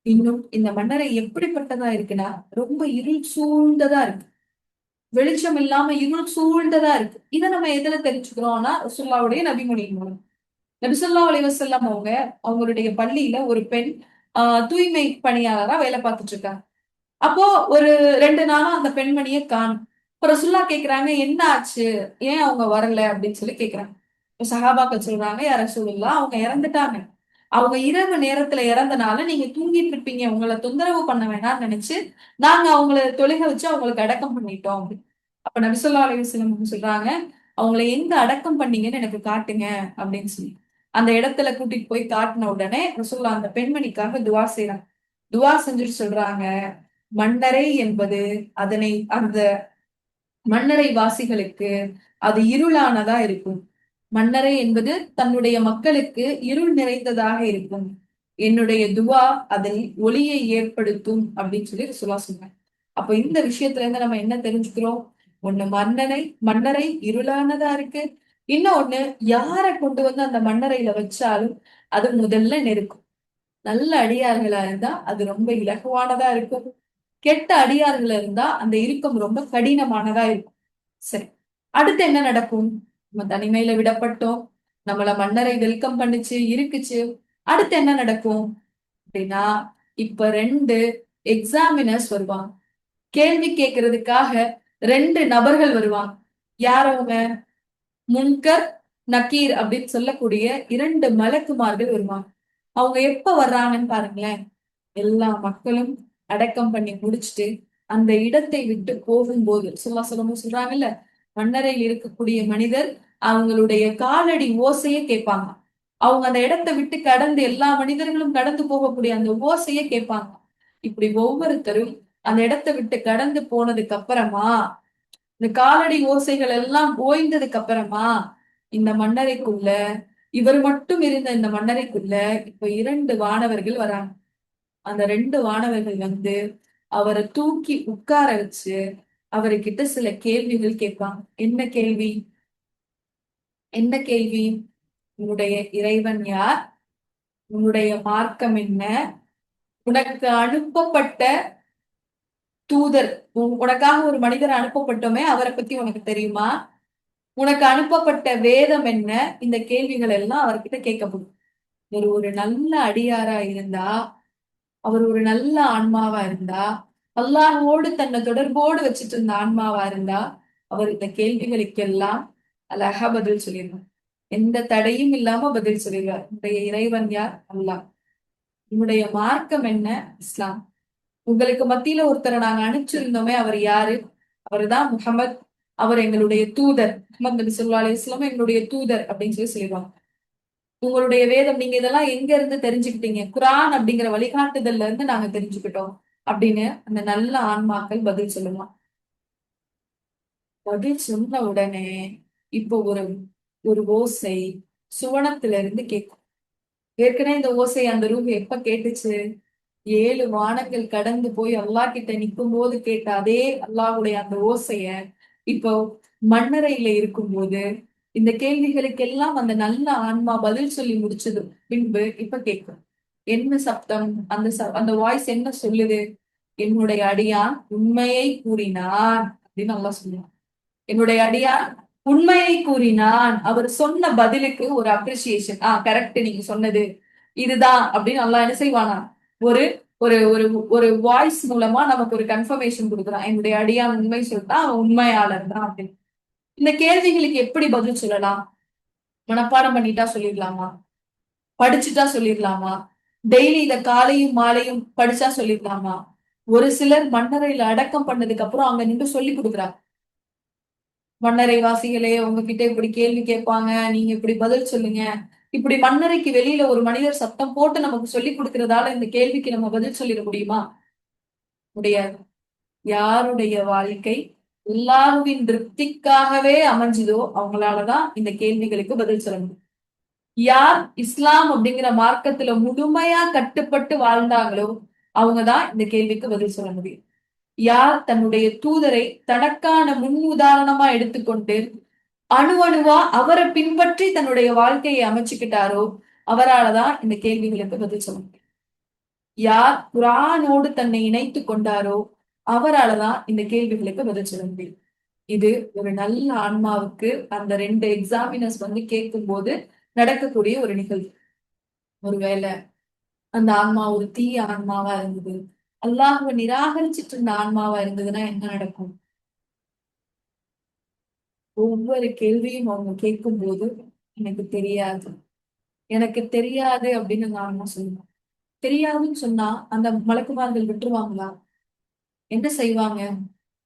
இன்னும் இந்த மன்னரை எப்படிப்பட்டதா இருக்குன்னா ரொம்ப இருள் சூழ்ந்ததா இருக்கு. வெளிச்சம் இல்லாம இருள் சூழ்ந்ததா இருக்கு. இதை நம்ம எதுல தெரிஞ்சுக்கிறோம்னா ரசூலுல்லாஹ்வுடைய நபிமொழியின் மூலம். நபி ஸல்லல்லாஹு அலைஹி வஸல்லம் அவங்க அவங்களுடைய பள்ளியில ஒரு பெண் தூய்மை பணியாளரா வேலை பார்த்துட்டு இருக்காங்க. அப்போ ஒரு 2 நாளா அந்த பெண்மணிய காணோம். இப்ப ரசூலுல்லாஹ் கேக்குறாங்க, என்ன ஆச்சு? ஏன் அவங்க வரல அப்படின்னு சொல்லி கேக்குறாங்க. இப்ப சஹாபாக்கள் சொல்றாங்க, யா ரசூலுல்லாஹ், அவங்க இறந்துட்டாங்க. அவங்க இரவு நேரத்துல இறந்தனால நீங்க தூங்கிட்டு இருப்பீங்க, உங்களை தொந்தரவு பண்ண வேணாம்னு நினைச்சு நாங்க அவங்கள தொழுக வச்சு அவங்களுக்கு அடக்கம் பண்ணிட்டோம். அப்ப நபி ஸல்லல்லாஹு அலைஹி வஸல்லம் சொல்றாங்க, அவங்கள எங்க அடக்கம் பண்ணீங்கன்னு எனக்கு காட்டுங்க அப்படின்னு சொல்லி. அந்த இடத்துல கூட்டிட்டு போய் காட்டின உடனே ரசூலுல்லாஹ் அந்த பெண்மணிக்காக துவா செய்றாங்க. துவா செஞ்சுட்டு சொல்றாங்க, மண்ணறை என்பது அதனை அந்த மண்ணறை வாசிகளுக்கு அது இருளானதா இருக்கும். மண்ணறை என்பது தன்னுடைய மக்களுக்கு இருள் நிறைந்ததாக இருக்கும். என்னுடைய துவா அதில் ஒளியை ஏற்படுத்தும் அப்படின்னு சொல்லி ரசூலுல்லாஹ் சொன்னாங்க. அப்ப இந்த விஷயத்துல இருந்து நம்ம என்ன தெரிஞ்சுக்கிறோம்? ஒண்ணு மண்ணறை இருளானதா இருக்கு. இன்னொன்னு யார கொண்டு வந்து அந்த மண்ணறையில வச்சாலும் அது முதல்ல நெருக்கும். நல்ல அடியார்களா இருந்தா அது ரொம்ப இலகுவானதா இருக்கும். கெட்ட அடியார்களா இருந்தா அந்த இறுக்கம் ரொம்ப கடினமானதா இருக்கும். சரி. அடுத்து என்ன நடக்கும்? நம்ம தனிமையில விடப்பட்டோம். நம்மள மன்னரை வெல்கம் பண்ணுச்சு, இருக்குச்சு. அடுத்து என்ன நடக்கும்? அப்படின்னா, இப்ப 2 எக்ஸாமினர்ஸ் வருவாங்க. கேள்வி கேட்கறதுக்காக 2 நபர்கள் வருவாங்க. யார் அவங்க? முன்கர், நக்கீர் அப்படின்னு சொல்லக்கூடிய 2 மலக்குமார்கள் வருவாங்க. அவங்க எப்ப வர்றாங்கன்னு பாருங்களேன். எல்லா மக்களும் அடக்கம் பண்ணி முடிச்சுட்டு அந்த இடத்தை விட்டு போகும்போது சொல்லணும் சொல்றாங்கல்ல, மன்னரையில் இருக்கக்கூடிய மனிதர் அவங்களுடைய காலடி ஓசையை கேட்பாங்க. அவங்க அந்த இடத்தை விட்டு கடந்து எல்லா மனிதர்களும் கடந்து போகக்கூடிய அந்த ஓசையை கேட்பாங்க. இப்படி ஒவ்வொருத்தரும் அந்த இடத்தை விட்டு கடந்து போனதுக்கு அப்புறமா இந்த காலடி ஓசைகள் எல்லாம் ஓய்ந்ததுக்கு அப்புறமா இந்த மன்னரைக்குள்ள இவர் மட்டும் இருந்த இந்த மன்னரைக்குள்ள இப்ப 2 வானவர்கள் வராங்க. அந்த 2 வானவர்கள் வந்து அவரை தூக்கி உட்கார வச்சு அவர்கிட்ட சில கேள்விகள் கேட்பாங்க. என்ன கேள்வி? என்ன கேள்வி? உன்னுடைய இறைவன் யார்? உன்னுடைய மார்க்கம் என்ன? உனக்கு அனுப்பப்பட்ட தூதர் உனக்காக ஒரு மனிதர் அனுப்பப்பட்டோமே அவரை பத்தி உனக்கு தெரியுமா? உனக்கு அனுப்பப்பட்ட வேதம் என்ன? இந்த கேள்விகள் எல்லாம் அவர்கிட்ட கேட்கப்படும். ஒரு நல்ல அடியாரா இருந்தா, அவர் ஒரு நல்ல ஆன்மாவா இருந்தா, அல்லாஹ்வோடு தன்னை தொடர்போடு வச்சுட்டு இருந்த ஆன்மாவா இருந்தா, அவர் இந்த கேள்விகளுக்கெல்லாம் அழகா பதில் சொல்லிடுவார். எந்த தடையும் இல்லாம பதில் சொல்லிடுவார். உன்னுடைய இறைவன் யார்? அல்லாஹ். உன்னுடைய மார்க்கம் என்ன? இஸ்லாம். உங்களுக்கு மத்தியில ஒருத்தரை நாங்க அனுப்பிச்சிருந்தோமே அவர் யாரு? அவர்தான் முஹம்மத். அவர் எங்களுடைய தூதர். முஹம்மது நபி ஸல்லல்லாஹு அலைஹி வஸல்லம் எங்களுடைய தூதர் அப்படின்னு சொல்லி சொல்லிடுவாங்க. உங்களுடைய வேதம் நீங்க இதெல்லாம் எங்க இருந்து தெரிஞ்சுக்கிட்டீங்க? குர்ஆன் அப்படிங்கிற வழிகாட்டுதல்ல இருந்து நாங்க தெரிஞ்சுக்கிட்டோம் அப்படின்னு அந்த நல்ல ஆன்மாக்கள் பதில் சொல்லுவான். பதில் சொன்ன உடனே இப்போ ஒரு ஒரு ஓசை சுவனத்துல இருந்து கேட்கும். ஏற்கனவே இந்த ஓசை அந்த ரூஹ் எப்ப கேட்டுச்சு? 7 வானங்கள் கடந்து போய் அல்லாஹ் கிட்ட நிக்கும் போது கேட்ட அதே அல்லாஹ்வுடைய அந்த ஓசைய இப்போ மண்ணறையில இருக்கும்போது இந்த கேள்விகளுக்கெல்லாம் அந்த நல்ல ஆன்மா பதில் சொல்லி முடிச்சது பின்பு இப்ப கேட்கும். என்ன சப்தம்? அந்த வாய்ஸ் என்ன சொல்லுது? என்னுடைய அடியான் உண்மையை கூறினான் அப்படின்னு அல்லாஹ் சொல்லுவான். என்னுடைய அடியான் உண்மையை கூறினான். அவர் சொன்ன பதிலுக்கு ஒரு அப்ரிசியேஷன். கரெக்ட் நீங்க சொன்னது இதுதான் அப்படின்னு அல்லாஹ் என்ன செய்வானா? ஒரு ஒரு ஒரு ஒரு வாய்ஸ் மூலமா நமக்கு ஒரு கன்ஃபர்மேஷன் கொடுக்குறான். என்னுடைய அடியான் உண்மை சொல்லிட்டா அவன் உண்மையாளர் தான் அப்படின்னு. இந்த கேள்விகளுக்கு எப்படி பதில் சொல்லலாம்? மனப்பாடம் பண்ணிட்டா சொல்லிடலாமா? படிச்சுட்டா சொல்லிடலாமா? டெய்லி இத காலையும் மாலையும் படிச்சா சொல்லிடலாமா? ஒரு சிலர் மண்ணறையில அடக்கம் பண்ணதுக்கு அப்புறம் அங்க நின்று சொல்லி கொடுக்குறாங்க. மன்னரை வாசிகளே உங்ககிட்ட இப்படி கேள்வி கேட்பாங்க, நீங்க இப்படி பதில் சொல்லுங்க. இப்படி மன்னரைக்கு வெளியில ஒரு மனிதர் சத்தம் போட்டு நமக்கு சொல்லி கொடுக்கறதால இந்த கேள்விக்கு நம்ம பதில் சொல்லிட முடியுமா? முடியாது. யாருடைய வாழ்க்கை எல்லாருவின் திருப்திக்காகவே அமைஞ்சுதோ அவங்களாலதான் இந்த கேள்விகளுக்கு பதில் சொல்ல முடியும். யார் இஸ்லாம் அப்படிங்கிற மார்க்கத்துல முழுமையா கட்டுப்பட்டு வாழ்ந்தாங்களோ அவங்கதான் இந்த கேள்விக்கு பதில் சொல்ல முடியும். யார் தன்னுடைய தூதரை தனக்கான முன் உதாரணமா எடுத்துக்கொண்டு அணுவா அவரை பின்பற்றி தன்னுடைய வாழ்க்கையை அமைச்சுக்கிட்டாரோ அவராலதான் இந்த கேள்விகளுக்கு பதில் சொல்ல முடியும். யார் குர்ஆனோடு தன்னை இணைத்துக் கொண்டாரோ அவராலதான் இந்த கேள்விகளுக்கு பதில் சொல்ல முடியும். இது ஒரு நல்ல ஆன்மாவுக்கு அந்த 2 எக்ஸாமினர்ஸ் வந்து கேட்கும் போது நடக்கக்கூடிய ஒரு நிகழ்வு. ஒருவேளை அந்த ஆன்மா ஒரு தீய ஆன்மாவா இருந்தது, அல்லாஹ்வை நிராகரிச்சிட்டு இருந்த ஆன்மாவா இருந்ததுன்னா என்ன நடக்கும்? ஒவ்வொரு கேள்வியும் அவங்க கேட்கும் போது எனக்கு தெரியாது, எனக்கு தெரியாது அப்படின்னு அந்த ஆன்மா சொல்லுவாங்க. தெரியாதுன்னு சொன்னா அந்த மலக்குமார்கள் விட்டுருவாங்களா? என்ன செய்வாங்க?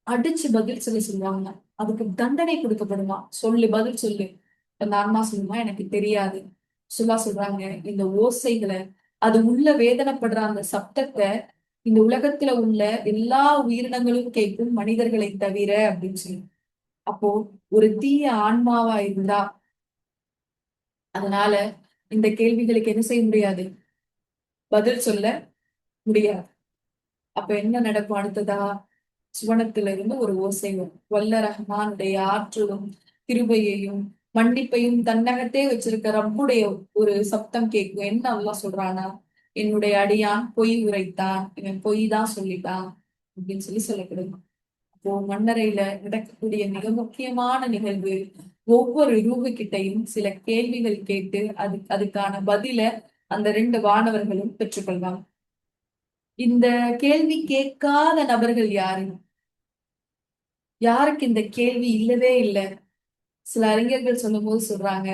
அடிச்சு பதில் சொல்ல சொல்லுவாங்க. அதுக்கு தண்டனை கொடுக்கப்படுமா? சொல்லு, பதில் சொல்லு. அந்த ஆன்மா சொல்லுமா, எனக்கு தெரியாது. சொல்றாங்க, இந்த ஓசைகளை, அது உள்ள வேதனைப்படுற அந்த சப்தத்தை இந்த உலகத்துல உள்ள எல்லா உயிரினங்களும் கேட்கும், மனிதர்களை தவிர அப்படின்னு சொல்லி. அப்போ ஒரு தீய ஆன்மாவா இருந்தா அதனால இந்த கேள்விகளுக்கு என்ன செய்ய முடியாது? பதில் சொல்ல முடியாது. அப்ப என்ன நடக்கும் அடுத்ததா? சுவனத்துல இருந்து ஒரு ஓசை வரும். வல்ல ரஹ்மானுடைய ஆற்றலும் கிருபையையும் மன்னிப்பையும் தன்னகத்தே வச்சிருக்க ரப்புடைய ஒரு சப்தம் கேட்கும். என்ன அல்லாஹ் சொல்றானா, என்னுடைய அடியான் பொய் உரைத்தான், இவன் பொய் தான் சொல்லிட்டான் அப்படின்னு சொல்லப்படுது. அப்போ மண்ணறையில நடக்கக்கூடிய மிக முக்கியமான நிகழ்வு, ஒவ்வொரு ரூபு கிட்டையும் சில கேள்விகள் கேட்டு அதுக்கான பதில அந்த 2 வானவர்களும் பெற்றுக்கொள்வாங்க. இந்த கேள்வி கேட்காத நபர்கள் யாரு? யாருக்கு இந்த கேள்வி இல்லவே இல்லை? சில அறிஞர்கள் சொல்லும் போது சொல்றாங்க,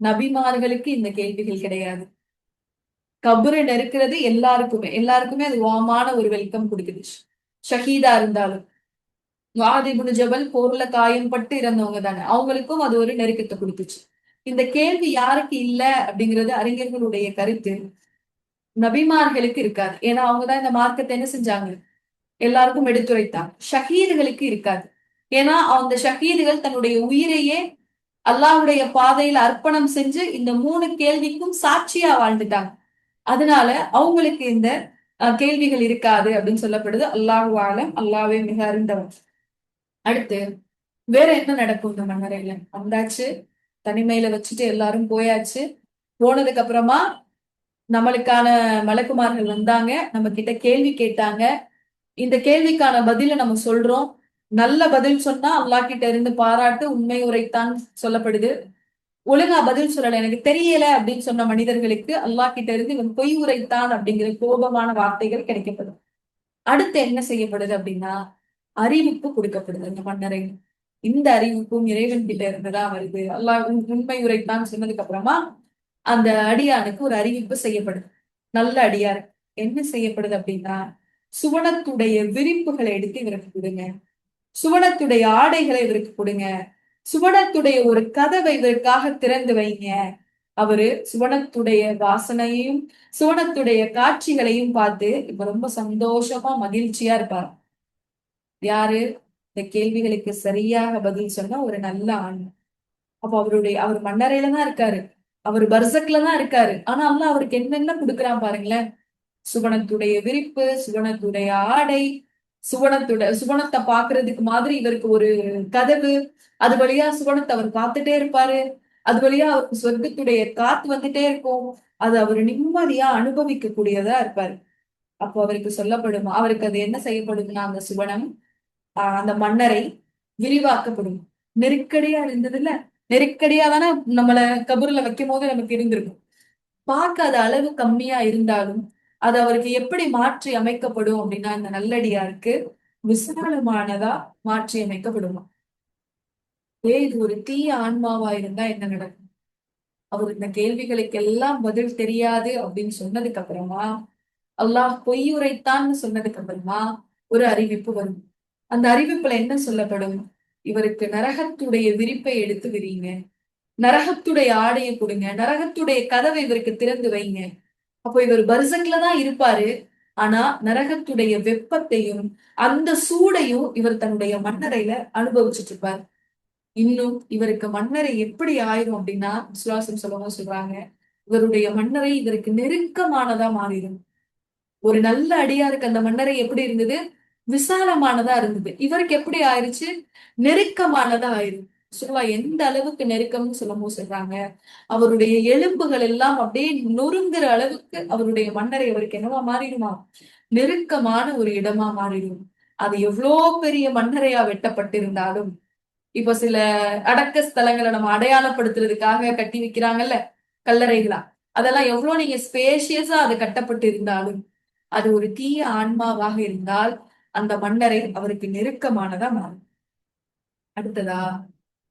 நபிமார்களுக்கு இந்த கேள்விகள் கிடையாது. கபரை நெருக்கிறது எல்லாருக்குமே அது வாமான ஒரு வெல்கம் கொடுக்குது. ஷஹீதா இருந்தாலும் வாதிபுன் ஜபல் போர்ல காயம் பட்டு இறந்தவங்க தானே, அவங்களுக்கும் அது ஒரு நெருக்கத்தை கொடுத்துச்சு. இந்த கேள்வி யாருக்கு இல்ல அப்படிங்கிறது அறிஞர்களுடைய கருத்து, நபிமார்களுக்கு இருக்காது. ஏன்னா அவங்கதான் இந்த மார்க்கத்தை என்ன செஞ்சாங்க, எல்லாருக்கும் எடுத்துரைத்தாங்க. ஷஹீதுகளுக்கு இருக்காது. ஏன்னா அந்த ஷஹீதுகள் தன்னுடைய உயிரையே அல்லாஹ்வுடைய பாதையில அர்ப்பணம் செஞ்சு இந்த 3 கேள்விக்கும் சாட்சியா வாழ்ந்துட்டாங்க. அதனால அவங்களுக்கு இந்த கேள்விகள் இருக்காது அப்படின்னு சொல்லப்படுது. அல்லாஹு ஆலம், அல்லாஹ்வே மிக அறிந்தவன். அடுத்து வேற என்ன நடக்கும் இந்த மண்ணறையில? வந்தாச்சு, தனிமையில வச்சுட்டு எல்லாரும் போயாச்சு. போனதுக்கு அப்புறமா நம்மளுக்கான மலக்குமார்கள் வந்தாங்க, நம்ம கிட்ட கேள்வி கேட்டாங்க. இந்த கேள்விக்கான பதில நம்ம சொல்றோம். நல்ல பதில் சொன்னா அல்லாஹ் கிட்ட இருந்து பாராட்டு, உண்மை உரைத்தான் சொல்லப்படுது. ஒழுங்கா பதில் சொல்லல, எனக்கு தெரியல அப்படின்னு சொன்ன மனிதர்களுக்கு அல்லாஹ் கிட்ட இருந்து இவன் பொய் உரைத்தான் அப்படிங்கிற கோபமான வார்த்தைகள் கிடைக்கப்படும். அடுத்து என்ன செய்யப்படுது அப்படின்னா, அறிவிப்பு கொடுக்கப்படுது அந்த மன்னரை. இந்த அறிவிப்பும் இறைவன் கிட்ட இருந்துதான் வருது. அல்லாஹ் உண்மை உரைத்தான் சொன்னதுக்கு அப்புறமா அந்த அடியானுக்கு ஒரு அறிவிப்பு செய்யப்படுது. நல்ல அடியார் என்ன செய்யப்படுது அப்படின்னா, சுவனத்துடைய விரிப்புகளை எடுத்து இவருக்கு கொடுங்க, சுவனத்துடைய ஆடைகளை இவருக்கு கொடுங்க, சுவனத்துடைய ஒரு கதவை இவருக்காக திறந்து வைங்க. அவரு சுவனத்துடைய வாசனையையும் சுவனத்துடைய காட்சிகளையும் பார்த்து இப்ப ரொம்ப சந்தோஷமா மகிழ்ச்சியா இருப்பார். யாரு? இந்த கேள்விகளுக்கு சரியாக பதில் சொன்ன ஒரு நல்ல ஆண். அப்ப அவர் மன்னரையில தான் இருக்காரு, அவர் பர்சக்ல தான் இருக்காரு. ஆனா அல்லாஹ் அவருக்கு என்னென்ன கொடுக்குறான் பாருங்களேன். சுவனத்துடைய விரிப்பு, சுவனத்துடைய ஆடை, சுவனத்தை பாக்குறதுக்கு மாதிரி இவருக்கு ஒரு கதவு, அது வழியா சுவனத்தை அவர் பார்த்துட்டே இருப்பாரு. அது வழியா அவருக்கு சொர்க்கத்துடைய காத்து வந்துட்டே இருக்கும். அது அவர் நிம்மதியா அனுபவிக்க கூடியதா இருப்பாரு. அப்போ அவருக்கு சொல்லப்படும், அவருக்கு அது என்ன செய்யப்படுதுன்னா, அந்த சுவனம் அந்த மன்னரை விரிவாக்கப்படும். நெருக்கடியா இருந்தது இல்ல, நெருக்கடியா தானே நம்மள கபூர்ல வைக்கும் போது நமக்கு இருந்திருக்கும். பார்க்காத அளவு கம்மியா இருந்தாலும் அது அவருக்கு எப்படி மாற்றி அமைக்கப்படும் அப்படின்னா, இந்த நல்லடியாருக்கு விசாலமானதா மாற்றி அமைக்கப்படுமா. இது ஒரு தீய ஆன்மாவா இருந்தா என்ன நடக்கும்? அவர் இந்த கேள்விகளுக்கு எல்லாம் பதில் தெரியாது அப்படின்னு சொன்னதுக்கு அப்புறமா, அல்லாஹ் பொய்யுரைத்தான்னு சொன்னதுக்கு அப்புறமா ஒரு அறிவிப்பு வரும். அந்த அறிவிப்புல என்ன சொல்லப்படும்? இவருக்கு நரகத்துடைய விரிப்பை எடுத்து விரிங்க, நரகத்துடைய ஆடையை கொடுங்க, நரகத்துடைய கதவை இவருக்கு திறந்து வைங்க. அப்போ இவர் பர்சக்ல தான் இருப்பாரு. ஆனா நரகத்துடைய வெப்பத்தையும் அந்த சூடையும் இவர் தன்னுடைய மண்ணறையில அனுபவிச்சுட்டு இருப்பார். இன்னும் இவருக்கு மண்ணறை எப்படி ஆயிரும் அப்படின்னா, விசுவாசம் சொல்லவும் சொல்றாங்க, இவருடைய மண்ணறை இவருக்கு நெருக்கமானதா மாறிடும். ஒரு நல்ல அடியாருக்கு அந்த மண்ணறை எப்படி இருந்தது? விசாலமானதா இருந்தது. இவருக்கு எப்படி ஆயிருச்சு? நெருக்கமானதா ஆயிரும். எந்த அளவுக்கு நெருக்கம்னு சொல்லவும் சொல்றாங்க, அவருடைய எலும்புகள் எல்லாம் அப்படியே நொறுங்குற அளவுக்கு அவருடைய மண்ணறை அவருக்கு என்னவா மாறிடுமா? நெருக்கமான ஒரு இடமா மாறிடும். அது எவ்வளோ பெரிய மண்ணறையா வெட்டப்பட்டிருந்தாலும், இப்ப சில அடக்க ஸ்தலங்களை நம்ம அடையாளப்படுத்துறதுக்காக கட்டி வைக்கிறாங்கல்ல, கல்லறைகளா, அதெல்லாம் எவ்வளவு நீங்க ஸ்பேஷியஸா அது கட்டப்பட்டு இருந்தாலும், அது ஒரு தீய ஆன்மாவாக இருந்தால் அந்த மண்ணறை அவருக்கு நெருக்கமானதா மாறும். அடுத்ததா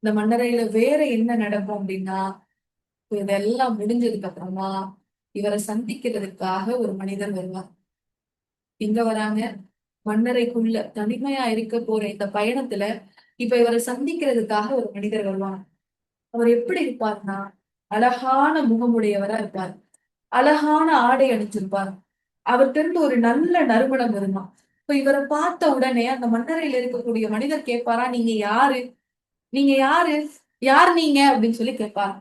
இந்த மண்ணறையில வேற என்ன நடக்கும் அப்படின்னா, இதெல்லாம் முடிஞ்சதுக்கு அப்புறமா இவரை சந்திக்கிறதுக்காக ஒரு மனிதர் வருவார். எங்க வராங்க? மன்னரைக்குள்ள தனிமையா இருக்க போற இந்த பயணத்துல இப்ப இவரை சந்திக்கிறதுக்காக ஒரு மனிதர் வருவாங்க. அவர் எப்படி இருப்பார்னா, அழகான முகமுடையவரா இருப்பார். அழகான ஆடை அணிஞ்சிருப்பார். அவர்ட்ட இருந்து ஒரு நல்ல நறுமணம் வருமா. இப்ப இவரை பார்த்த உடனே அந்த மன்னரையில இருக்கக்கூடிய மனிதர் கேட்பாரா, நீங்க யாரு? நீங்க யாரு? யார் நீங்க? அப்படின்னு சொல்லி கேட்பார்.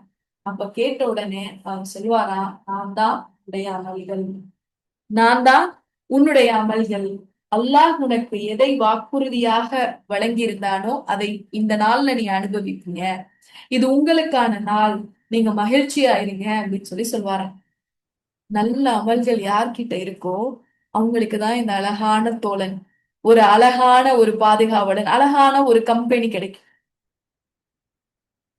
அப்ப கேட்ட உடனே அவர் சொல்லுவாரா, நான் தான் உடைய அமல்கள். நான் தான் உன்னுடைய அமல்கள். அல்லாஹ் உனக்கு எதை வாக்குறுதியாக வழங்கியிருந்தானோ அதை இந்த நாள்ல நீ அனுபவிப்பீங்க. இது உங்களுக்கான நாள். நீங்க மகிழ்ச்சியா இருங்க அப்படின்னு சொல்லி சொல்வாராம். நல்ல அமல்கள் யார்கிட்ட இருக்கோ அவங்களுக்குதான் இந்த அழகான தோழன், ஒரு அழகான ஒரு பாதுகாவலன், அழகான ஒரு கம்பெனி கிடைக்கும்.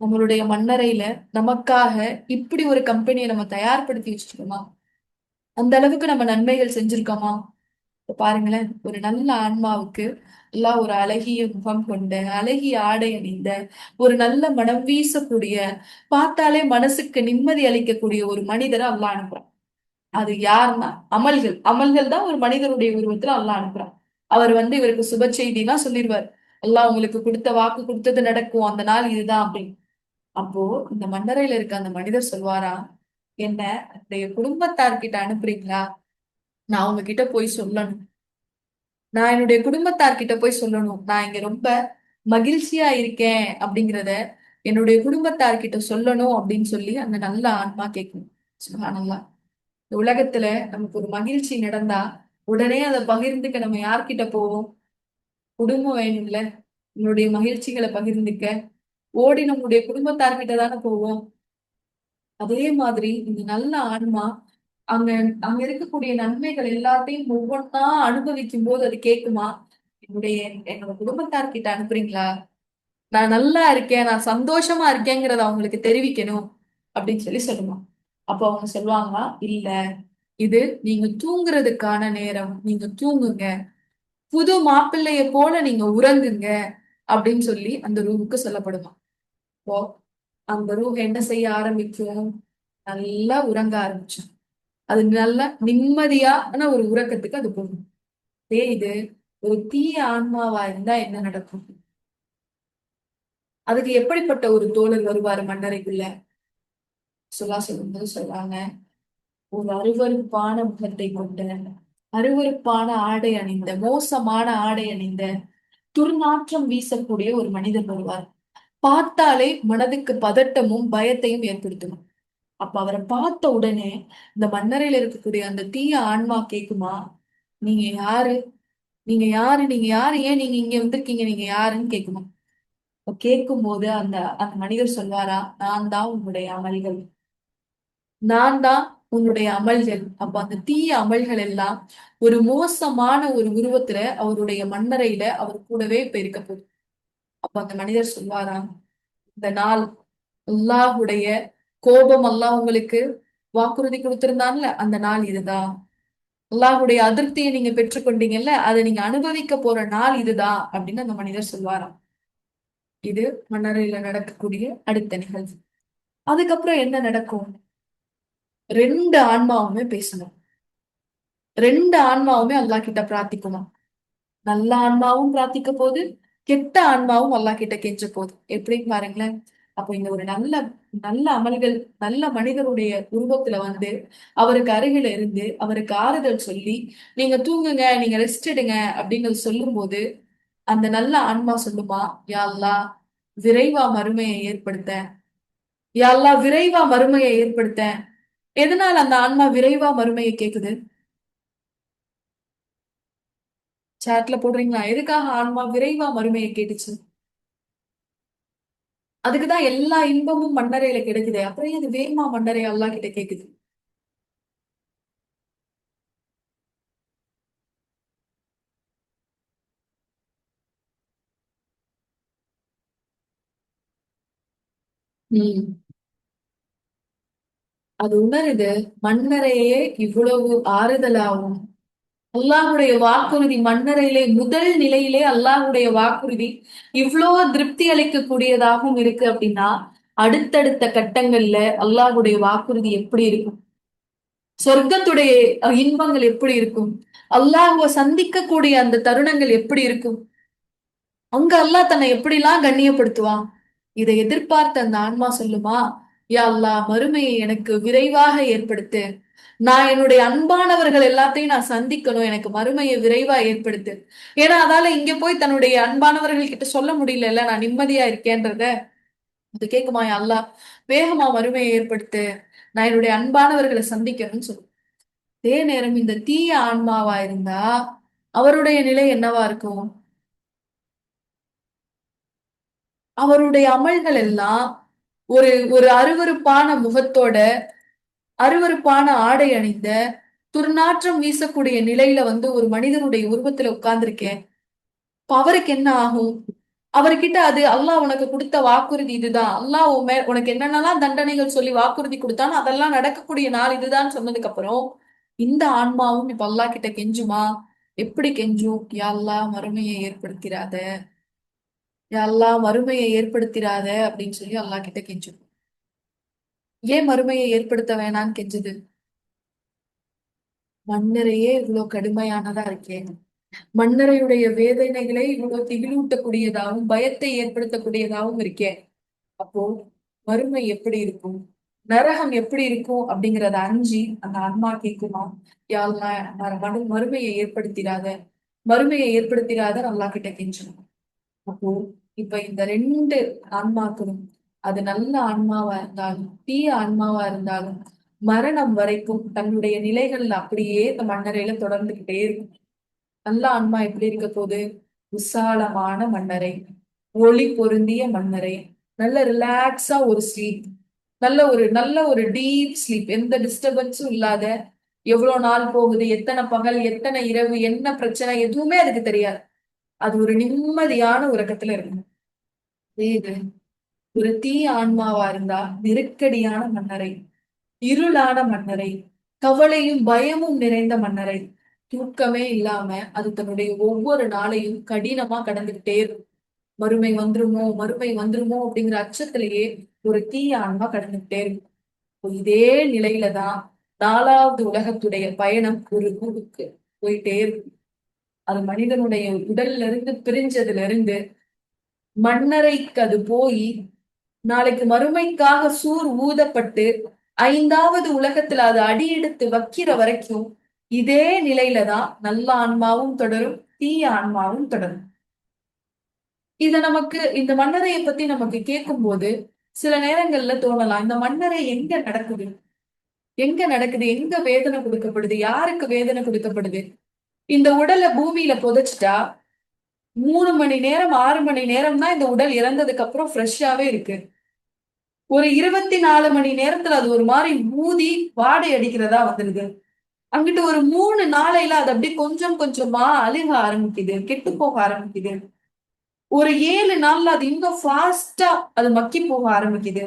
நம்மளுடைய மண்ணறையில நமக்காக இப்படி ஒரு கம்பெனியை நம்ம தயார்படுத்தி வச்சிருக்கோமா? அந்த அளவுக்கு நம்ம நன்மைகள் செஞ்சிருக்கோமா? இப்ப பாருங்களேன், ஒரு நல்ல ஆன்மாவுக்கு எல்லாம் ஒரு அழகிய முகம் கொண்ட, அழகிய ஆடை அணிந்த, ஒரு நல்ல மனம் வீசக்கூடிய, பார்த்தாலே மனசுக்கு நிம்மதி அளிக்கக்கூடிய ஒரு மனிதரை அல்லாஹ் அனுப்புறான். அது யாருன்னா அமல்கள். அமல்கள் தான் ஒரு மனிதனுடைய உருவத்துல அல்லாஹ் அனுப்புறான். அவர் வந்து இவருக்கு சுப செய்திலாம் சொல்லிடுவார். அல்லாஹ் உங்களுக்கு கொடுத்த வாக்கு கொடுத்தது நடக்கும், அந்த நாள் இதுதான் அப்படின்னு. அப்போ இந்த மன்னரையில இருக்க அந்த மனிதர் சொல்வாரா, என்ன என்னுடைய குடும்பத்தார்கிட்ட அனுப்புறீங்களா? நான் உங்ககிட்ட போய் சொல்லணும். நான் என்னுடைய குடும்பத்தார்கிட்ட போய் சொல்லணும். நான் இங்க ரொம்ப மகிழ்ச்சியா இருக்கேன் அப்படிங்கிறத என்னுடைய குடும்பத்தார்கிட்ட சொல்லணும் அப்படின்னு சொல்லி அந்த நல்ல ஆன்மா கேட்கும். சுப்ஹானல்லாஹ். இந்த உலகத்துல நமக்கு ஒரு மகிழ்ச்சி நடந்தா உடனே அதை பகிர்ந்துக்க நம்ம யார்கிட்ட போவோம்? குடும்பம் வேணும்ல. நம்மளுடைய மகிழ்ச்சிகளை பகிர்ந்துக்க ஓடி நம்முடைய குடும்பத்தார்கிட்ட தானே போவோம். அதே மாதிரி இந்த நல்ல ஆன்மா அங்க அங்க இருக்கக்கூடிய நன்மைகள் எல்லாத்தையும் ஒவ்வொன்றா அனுபவிக்கும் போது அது கேக்குமா, என்னுடைய என்னோட குடும்பத்தார்கிட்ட அனுப்புறீங்களா? நான் நல்லா இருக்கேன், நான் சந்தோஷமா இருக்கேங்கிறத அவங்களுக்கு தெரிவிக்கணும் அப்படின்னு சொல்லி சொல்லுமா. அப்ப அவங்க சொல்லுவாங்களா, இல்ல, இது நீங்க தூங்குறதுக்கான நேரம், நீங்க தூங்குங்க, புது மாப்பிள்ளைய போல நீங்க உறங்குங்க அப்படின்னு சொல்லி அந்த ரூமுக்கு சொல்லப்படுமா. இப்போ அந்த ரூம் என்ன செய்ய ஆரம்பிக்கும்? நல்லா உறங்க ஆரம்பிச்சோம். அது நல்லா நிம்மதியான ஒரு உறக்கத்துக்கு அது போகும். இதே இது ஒரு தீய ஆன்மாவா இருந்தா என்ன நடக்கும்? அதுக்கு எப்படிப்பட்ட ஒரு தோழர் வருவாரு மன்னரைக்குள்ள? சொல்லும்போது சொல்றாங்க, ஒரு அருவருப்பான முகத்தை கொண்ட, அருவருப்பான ஆடை அணிந்த, மோசமான ஆடை அணிந்த, துர்நாற்றம் வீசக்கூடிய ஒரு மனிதர் வருவார். பார்த்தாலே மனதுக்கு பதட்டமும் பயத்தையும் ஏற்படுத்தும். அப்ப அவரை பார்த்த உடனே இந்த மன்னரையில இருக்கக்கூடிய அந்த தீய ஆன்மா கேக்குமா, நீங்க யாரு? நீங்க யாரு? நீங்க யாரு? ஏன் நீங்க இங்க வந்திருக்கீங்க? நீங்க யாருன்னு கேக்குமா. அப்ப கேட்கும் போது அந்த அந்த மனிதர் சொல்வாரா, நான் தான் உன்னுடைய அமல்கள். நான் தான் உன்னுடைய அமல்கள். அப்ப அந்த தீய அமல்கள் எல்லாம் ஒரு மோசமான ஒரு உருவத்துல அவருடைய மண்ணறையில அவர் கூடவே இப்ப இருக்க போகுது. அப்ப அந்த மனிதர் சொல்வாராம், இந்த நாள் அல்லாஹுடைய கோபம், அல்லாஹ் உங்களுக்கு வாக்குறுதி கொடுத்திருந்தான்ல, அந்த நாள் இதுதான். அல்லாஹுடைய அதிருப்தியை நீங்க பெற்றுக்கொண்டீங்கல்ல, அதை நீங்க அனுபவிக்க போற நாள் இதுதான் அப்படின்னு அந்த மனிதர் சொல்வாராம். இது மன்னரையில நடக்கக்கூடிய அடுத்த நிகழ்வு. அதுக்கப்புறம் என்ன நடக்கும்? ரெண்டு ஆன்மாவுமே பேசணும். ரெண்டு ஆன்மாவுமே அல்லாஹ் கிட்ட பிரார்த்திக்கணும். நல்ல ஆன்மாவும் பிரார்த்திக்க போகுது, கெட்ட ஆன்மாவும் அல்லாஹ் கிட்ட கெஞ்ச போகுது. எப்படின்னு பாருங்களேன். அப்போ இந்த ஒரு நல்ல நல்ல அமல்கள், நல்ல மனிதருடைய உருவத்துல வந்து அவருக்கு அருகில இருந்து அவருக்கு ஆறுதல் சொல்லி, நீங்க தூங்குங்க, நீங்க ரெஸ்ட் எடுங்க அப்படின்னு சொல்லும் போது அந்த நல்ல ஆன்மா சொல்லுமா, யா அல்லாஹ் விரைவா மறுமையை ஏற்படுத்த, யா அல்லாஹ் விரைவா மறுமையை ஏற்படுத்த. எதனால அந்த ஆன்மா விரைவா மறுமையை கேக்குது? சாட்ல போடுறீங்களா? எதுக்காக ஆன்மா விரைவா மறுமையை கேட்டுச்சு? அதுக்குதான் எல்லா இன்பமும் மன்னரையில கிடைக்குது. அப்புறம் ஏன் அது வேகமா மன்னரை அல்லாஹ் கிட்ட கேக்குது? உம் அது உணருது. மன்னரையே இவ்வளவு ஆறுதலாவும், அல்லாஹுடைய வாக்குறுதி மன்னரையிலே முதல் நிலையிலே அல்லாஹுடைய வாக்குறுதி இவ்வளோ திருப்தி அளிக்கக்கூடியதாகவும் இருக்கு அப்படின்னா, அடுத்தடுத்த கட்டங்கள்ல அல்லாஹுடைய வாக்குறுதி எப்படி இருக்கும்? சொர்க்கத்துடைய இன்பங்கள் எப்படி இருக்கும்? அல்லாஹ்வை சந்திக்கக்கூடிய அந்த தருணங்கள் எப்படி இருக்கும்? அங்க அல்லாஹ் தன்னை எப்படிலாம் கண்ணியப்படுத்துவான்? இதை எதிர்பார்த்த அந்த ஆன்மா சொல்லுமா, யா அல்லாஹ் மறுமையை எனக்கு விரைவாக ஏற்படுத்து. நான் என்னுடைய அன்பானவர்கள் எல்லாத்தையும் நான் சந்திக்கணும். எனக்கு மறுமையை விரைவா ஏற்படுத்து. ஏன்னா அதால இங்க போய் தன்னுடைய அன்பானவர்கள் கிட்ட சொல்ல முடியலல்ல, நான் நிம்மதியா இருக்கேன்றத. அது கேக்குமா, யா அல்லாஹ் வேகமா மறுமையை ஏற்படுத்து. நான் என்னுடைய அன்பானவர்களை சந்திக்கணும்னு சொல்லும். அதே நேரம் இந்த தீய ஆன்மாவா இருந்தா அவருடைய நிலை என்னவா இருக்கும்? அவருடைய அமல்கள் எல்லாம் ஒரு ஒரு அருவருப்பான முகத்தோட, அருவருப்பான ஆடை அணிந்த, துர்நாற்றம் வீசக்கூடிய நிலையில வந்து ஒரு மனிதனுடைய உருவத்துல உட்கார்ந்திருக்கேன். இப்ப அவருக்கு என்ன ஆகும்? அவர்கிட்ட அது அல்லாஹ் உனக்கு கொடுத்த வாக்குறுதி இதுதான். அல்லாஹ் உனக்கு என்னென்னலாம் தண்டனைகள் சொல்லி வாக்குறுதி கொடுத்தானோ அதெல்லாம் நடக்கக்கூடிய நாள் இதுதான் சொன்னதுக்கு அப்புறம் இந்த ஆன்மாவும் இப்ப அல்லாஹ் கிட்ட கெஞ்சுமா? எப்படி கெஞ்சும்? யா அல்லாஹ் மறுமையை ஏற்படுத்திராத, யா அல்லாஹ் மறுமையை ஏற்படுத்திராத அப்படின்னு சொல்லி அல்லாஹ் கிட்ட கெஞ்சும். ஏன் மறுமையை ஏற்படுத்த வேணாம்னு கெஞ்சுது? மண்ணறையே இவ்வளவு கடுமையானதா இருக்கே, மண்ணறையுடைய வேதனைகளை இவ்வளவு திகிலூட்டக்கூடியதாகவும் பயத்தை ஏற்படுத்தக்கூடியதாகவும் இருக்கே, அப்போ மறுமை எப்படி இருக்கும், நரகம் எப்படி இருக்கும் அப்படிங்கறத அஞ்சி அந்த ஆன்மா கேக்குமா, யா அல்லாஹ் மறுமையை ஏற்படுத்திடாத, மறுமையை ஏற்படுத்திடாத அல்லாஹ் கிட்ட கெஞ்சணும். அப்போ இப்ப இந்த ரெண்டு ஆன்மாக்களும், அது நல்ல ஆன்மாவா இருந்தாலும் தீய ஆன்மாவா இருந்தாலும் மரணம் வரைக்கும் தன்னுடைய நிலைகள்ல அப்படியே இந்த மண்ணறையில தொடர்ந்துகிட்டே இருக்கும். நல்ல ஆன்மா எப்படி இருக்க போகுது? விசாலமான மண்ணறை, ஒளி பொருந்திய மண்ணறை, நல்ல ரிலாக்ஸா ஒரு ஸ்லீப், நல்ல ஒரு டீப் ஸ்லீப், எந்த டிஸ்டர்பன்ஸும் இல்லாத. எவ்வளவு நாள் போகுது, எத்தனை பகல், எத்தனை இரவு, என்ன பிரச்சனை, எதுவுமே அதுக்கு தெரியாது. அது ஒரு நிம்மதியான உறக்கத்துல இருக்கும். இது ஒரு தீய ஆன்மாவா இருந்தா நெருக்கடியான மன்னரை, இருளான மன்னரை, கவலையும் பயமும் நிறைந்த மன்னரை, தூக்கமே இல்லாம அது தன்னுடைய ஒவ்வொரு நாளையும் கடினமா கடந்துகிட்டே இருக்கும். மறுமை வந்துருமோ, மறுமை வந்துருமோ அப்படிங்கிற அச்சத்திலேயே ஒரு தீய ஆன்மா கடந்துகிட்டே இருக்கும். இதே நிலையில தான் 4வது உலகத்துடைய பயணம் ஒரு ஊருக்கு போயிட்டே இருக்கும். அது மனிதனுடைய உடல்ல இருந்து பிரிஞ்சதுல இருந்து மண்ணறைக்கு அது போய் நாளைக்கு மறுமைக்காக சூர் ஊதப்பட்டு 5வது உலகத்துல அது அடியெடுத்து வைக்கிற வரைக்கும் இதே நிலையில தான் நல்ல ஆன்மாவும் தொடரும், தீய ஆன்மாவும் தொடரும். இத நமக்கு இந்த மன்னரையை பத்தி நமக்கு கேட்கும் போது சில நேரங்கள்ல தோணலாம், இந்த மன்னரை எங்க நடக்குது, எங்க நடக்குது, எங்க வேதனை கொடுக்கப்படுது, யாருக்கு வேதனை கொடுக்கப்படுது? இந்த உடலை பூமியில புதைச்சிட்டா 3 மணி நேரம் 6 மணி நேரம் தான் இந்த உடல் இறந்ததுக்கு அப்புறம் ஃப்ரெஷ்ஷாவே இருக்கு. ஒரு 24 மணி நேரத்துல அது ஒரு மாதிரி ஊதி வாடை அடிக்கிறதா வந்துருது. அங்கிட்டு ஒரு 3 நாளையில அது அப்படியே கொஞ்சம் கொஞ்சமா அழுக ஆரம்பிக்குது, கெட்டு போக ஆரம்பிக்குது. ஒரு 7 நாள்ல அது இன்னும் ஃபாஸ்டா அது மக்கி போக ஆரம்பிக்குது.